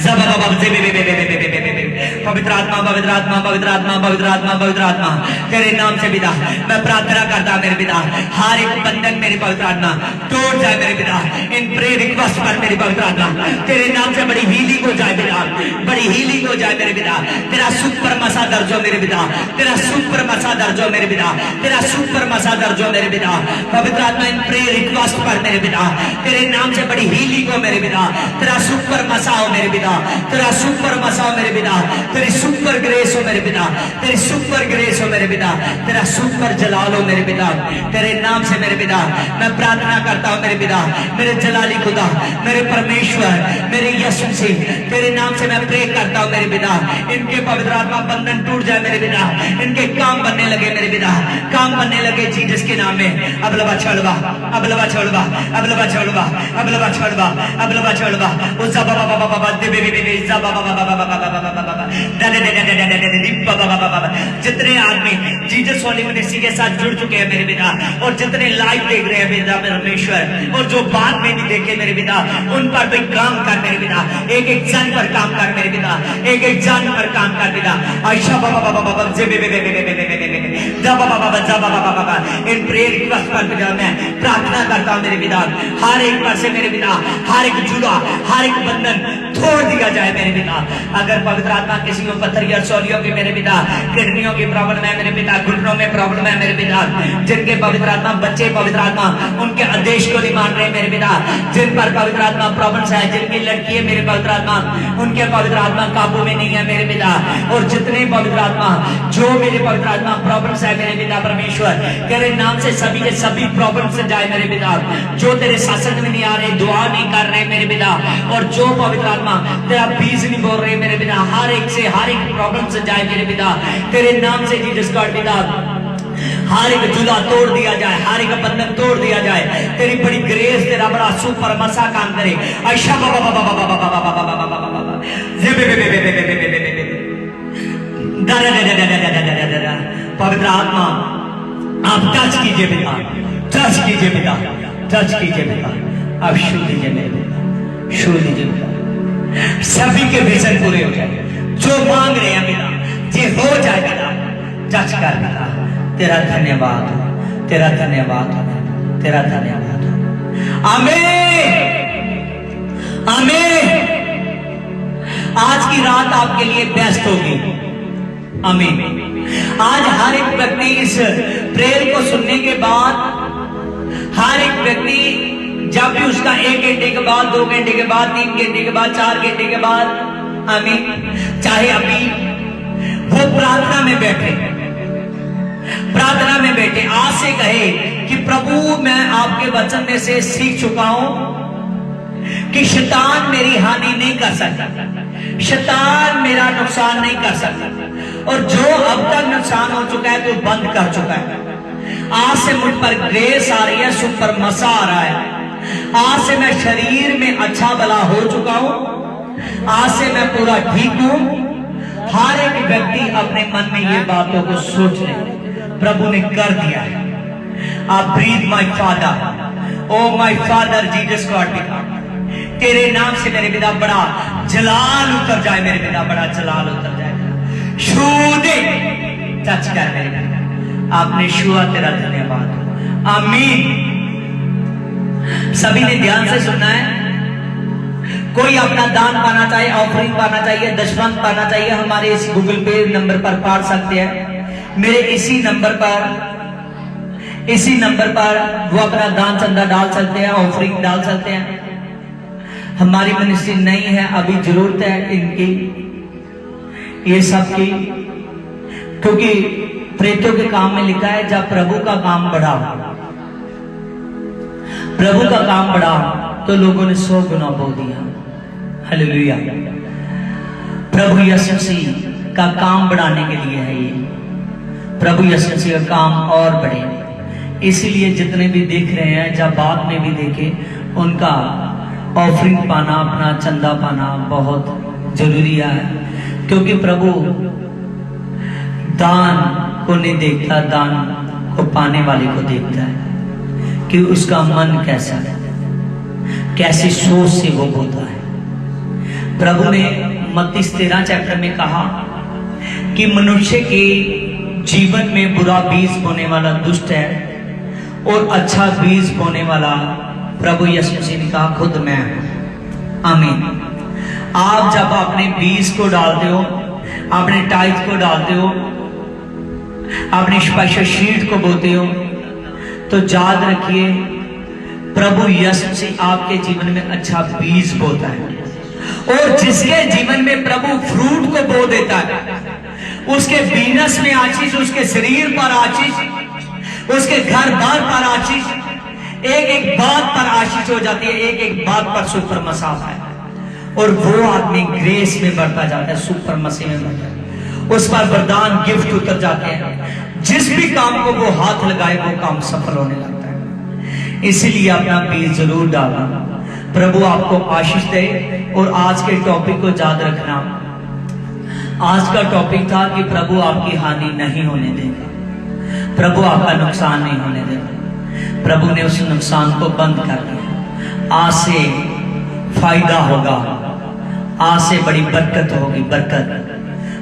सब बाबा दे बे बे बे बे बे बे। पवित्र आत्मा, पवित्र आत्मा, पवित्र आत्मा, पवित्र आत्मा, पवित्र आत्मा, तेरे नाम से पिता मैं प्रार्थना करता मेरे पिता, हर एक बंधन मेरी पवित्र आत्मा तोड़ जाए मेरे पिता। इन प्रेयर रिक्वेस्ट पर मेरी पवित्र आत्मा तेरे नाम से बड़ी हीलिंग हो जाए पिता, बड़ी हीलिंग हो जाए मेरे पिता। तेरा सुपर मसा दर्ज हो मेरे पिता, तेरा सुपर मसा दर्ज हो मेरे पिता, तेरा सुपर मसा दर्ज हो मेरे पिता। पवित्र आत्मा इन प्रेयर रिक्वेस्ट पर मेरे पिता तेरे नाम से बड़ी हीलिंग हो मेरे पिता, तेरा सुपर मसा हो मेरे पिता, तेरा सुपर मसा हो मेरे पिता, तेरी सुपर ग्रेस हो मेरे पिता, तेरी सुपर ग्रेस हो मेरे पिता, तेरा सुपर जलाल हो मेरे पिता। तेरे नाम से मेरे पिता मैं प्रार्थना करता हूं मेरे पिता, मेरे जलाली खुदा, मेरे परमेश्वर, मेरे यीशु से तेरे नाम से मैं प्रे करता हूं मेरे पिता, इनके पवित्र आत्मा बंधन टूट जाए मेरे पिता, इनके काम बनने बनने लगे मेरे पिता, काम बनने लगे जीसस के नाम में। अब लबा छोड़वा, अब लबा छोड़वा, अब लबा छोड़वा, अब लबा छोड़वा, अब लबा छोड़वा। उस बाबा बाबा बाबा दे बे बे बे जा बाबा बाबा बाबा बाबा बाबा दे दे दे दे दे दे बाबा बाबा बाबा। जितने आदमी जीसस वाली मिनिस्ट्री के साथ जुड़ चुके हैं मेरे पिता, और जितने लाइव देख रहे हैं पिता परमेश्वर, और जो बाद में भी देखे मेरे पिता, उन पर भी काम कर मेरे पिता। एक एक जन पर काम कर मेरे पिता, एक एक जन पर काम कर पिता। आयशा बाबा बाबा बाबा जे बे बे बे बे बे बे बे जा बाबा बाबा जा बाबा बाबा। इन प्रेयर रिक्वेस्ट पर पिता मैं प्रार्थना करता हूं मेरे पिता, हर एक पर से मेरे पिता, हर एक जुड़ा, हर एक बंधन तोड़ दिया जाए मेरे पिता। अगर पवित्र आत्मा किसी को पत्थरिया सोलियों की मेरे पिता, किडनियों की प्रॉब्लम है मेरे पिता, घुटनों में प्रॉब्लम है मेरे पिता, जिनके पवित्र आत्मा बच्चे पवित्र आत्मा उनके आदेश को नहीं मान रहे मेरे पिता, जिन पर पवित्र आत्मा प्रॉब्लम्स है, जिनकी लड़की है मेरे पवित्र आत्मा, उनके पवित्र आत्मा काबू में नहीं है मेरे पिता। और जितने पवित्र आत्मा जो मेरे पवित्र आत्मा प्रॉब्लम्स है मेरे पिता परमेश्वर, तेरे नाम से सभी के सभी प्रॉब्लम्स से जाए मेरे पिता। जो तेरे शासन में नहीं आ रहे, दुआ नहीं कर रहे मेरे पिता, और जो पवित्र आत्मा तेरा बीज नहीं बोल रहे मेरे पिता, हर एक से हर एक प्रॉब्लम से जाए मेरे पिता, तेरे नाम से जीसस गॉड पिता। हर एक जुला तोड़ दिया जाए, हर एक बंधन तोड़ दिया जाए। तेरी बड़ी ग्रेस, तेरा बड़ा सुपर मसा काम करे। आयशा बाबा बाबा बाबा बाबा बाबा बाबा बाबा बाबा जे बे बे बे बे बे बे बे बे दादा दादा दादा दादा दादा। पवित्र आत्मा आप टच कीजिए पिता, टच कीजिए पिता, टच कीजिए पिता। आप छू लीजिए मेरे पिता, छू लीजिए पिता। सभी के विजन पूरे हो जाए, जो मांग रहे हैं पिता ये हो जाए पिता। टच कर पिता, तेरा धन्यवाद हो, तेरा धन्यवाद हो, तेरा धन्यवाद हो। आमीन, आमीन। आज की रात आपके लिए बेस्ट होगी। आमीन। आज हर एक व्यक्ति इस प्रेयर को सुनने के बाद, हर एक व्यक्ति जब भी उसका 1 घंटे के बाद, 2 घंटे के बाद, 3 घंटे के बाद, 4 घंटे के बाद, आमीन, चाहे अभी वो प्रार्थना में बैठे, प्रार्थना में बैठे, आज से कहे कि प्रभु मैं आपके वचन में से सीख चुका हूं कि शैतान मेरी हानि नहीं कर सकता, शैतान मेरा नुकसान नहीं कर सकता, और जो अब तक नुकसान हो चुका है तो बंद कर चुका है। आज से मुझ पर ग्रेस आ रही है, सुपर मसा आ रहा है। आज से मैं शरीर में अच्छा भला हो चुका हूं, आज से मैं पूरा ठीक हूं। हर एक व्यक्ति अपने मन में ये बातों को सोच ले, प्रभु ने कर दिया है। आप breathe my father, oh my father Jesus God पिता, तेरे नाम से मेरे पिता बड़ा जलाल उतर जाए मेरे पिता, बड़ा जलाल उतर जाए। छू दे, टच कर मेरे पिता, आपने छुआ, तेरा धन्यवाद। आमीन। सभी ने ध्यान से सुनना है। कोई अपना दान पाना चाहिए, ऑफरिंग पाना चाहिए, दशमंत पाना चाहिए, हमारे इस गूगल पे नंबर पर पा सकते हैं। मेरे इसी नंबर पर वो अपना दान चंदा डाल सकते हैं, ऑफरिंग डाल सकते हैं। हमारी मिनिस्ट्री नहीं है, अभी जरूरत है इनकी, ये सब की, क्योंकि प्रेतों के काम में लिखा है जब प्रभु का काम बढ़ा, प्रभु का काम बढ़ा तो लोगों ने 100 गुना बो दिया। हालेलुया। प्रभु यीशु मसीह का काम बढ़ाने के लिए है ये, प्रभु यीशु मसीह का काम और बढ़े। इसीलिए जितने भी देख रहे हैं, जब बाद में भी देखे, उनका ऑफरिंग पाना, अपना चंदा पाना बहुत जरूरी है, क्योंकि प्रभु दान को नहीं देखता, दान को पाने वाले को देखता है कि उसका मन कैसा है, कैसी सोच से वो बोलता है। प्रभु ने मत्ती 13 चैप्टर में कहा कि मनुष्य के जीवन में बुरा बीज बोने वाला दुष्ट है और अच्छा बीज बोने वाला प्रभु यीशु मसीह ने कहा खुद मैं हूं। आमीन। आप जब अपने बीज को डालते हो, अपने टाइट को डालते हो, अपनी स्पेशल शीट को बोते हो, तो याद रखिए प्रभु यीशु मसीह आपके जीवन में अच्छा बीज बोता है, और जिसके जीवन में प्रभु फ्रूट को बो देता है, उसके बिजनेस में आशीष, उसके शरीर पर आशीष, उसके घर बार पर आशीष, एक एक बात पर आशीष हो जाती है, एक एक बात पर सुपर मसा है, और वो आदमी ग्रेस में बढ़ता जाता है, सुपर मसीह में बढ़ता है। उस पर वरदान गिफ्ट उतर जाते हैं। जिस भी काम को वो हाथ लगाए वो काम सफल होने लगता है। इसीलिए अपना बीज जरूर डालना। प्रभु आपको आशीष दे। और आज के टॉपिक को याद रखना। आज का टॉपिक था कि प्रभु आपकी हानि नहीं होने देगा, प्रभु आपका नुकसान नहीं होने देगा। प्रभु ने उस नुकसान को बंद कर दिया। आज से फायदा होगा, आज से बड़ी बरकत होगी, बरकत।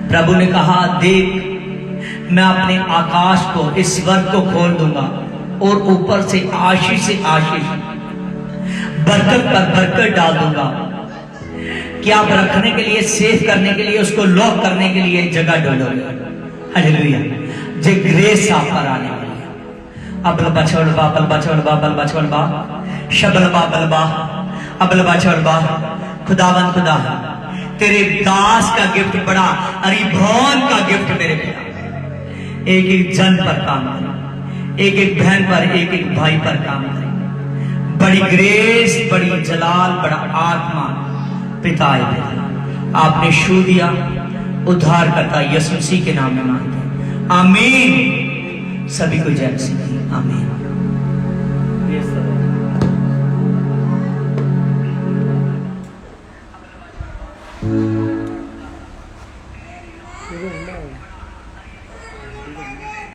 प्रभु ने कहा, देख मैं अपने आकाश को, इस स्वर्ग को खोल दूंगा और ऊपर से आशीष बरकत पर बरकत डाल दूंगा कि आप रखने के लिए, सेव करने के लिए, उसको लॉक करने के लिए जगह ढूंढोगे। हालेलुया। जे ग्रेस आप पर आने वाली है। अबलबा छोड़बा, बलबा छोड़बा, बलबा छोड़बा, शबलबा बलबा, अबलबा छोड़बा। खुदावंद खुदा तेरे दास का गिफ्ट बड़ा, अरिभौन का गिफ्ट मेरे पिता एक एक जन पर काम करे, एक एक बहन पर, एक एक भाई पर काम करे। बड़ी ग्रेस, बड़ी जलाल, बड़ा आत्मा पिता है। आपने छू दिया, उद्धार करता यीशु मसीह के नाम में मांगते हैं, आमीन। सभी को जय मसीह, आमीन। You're going down.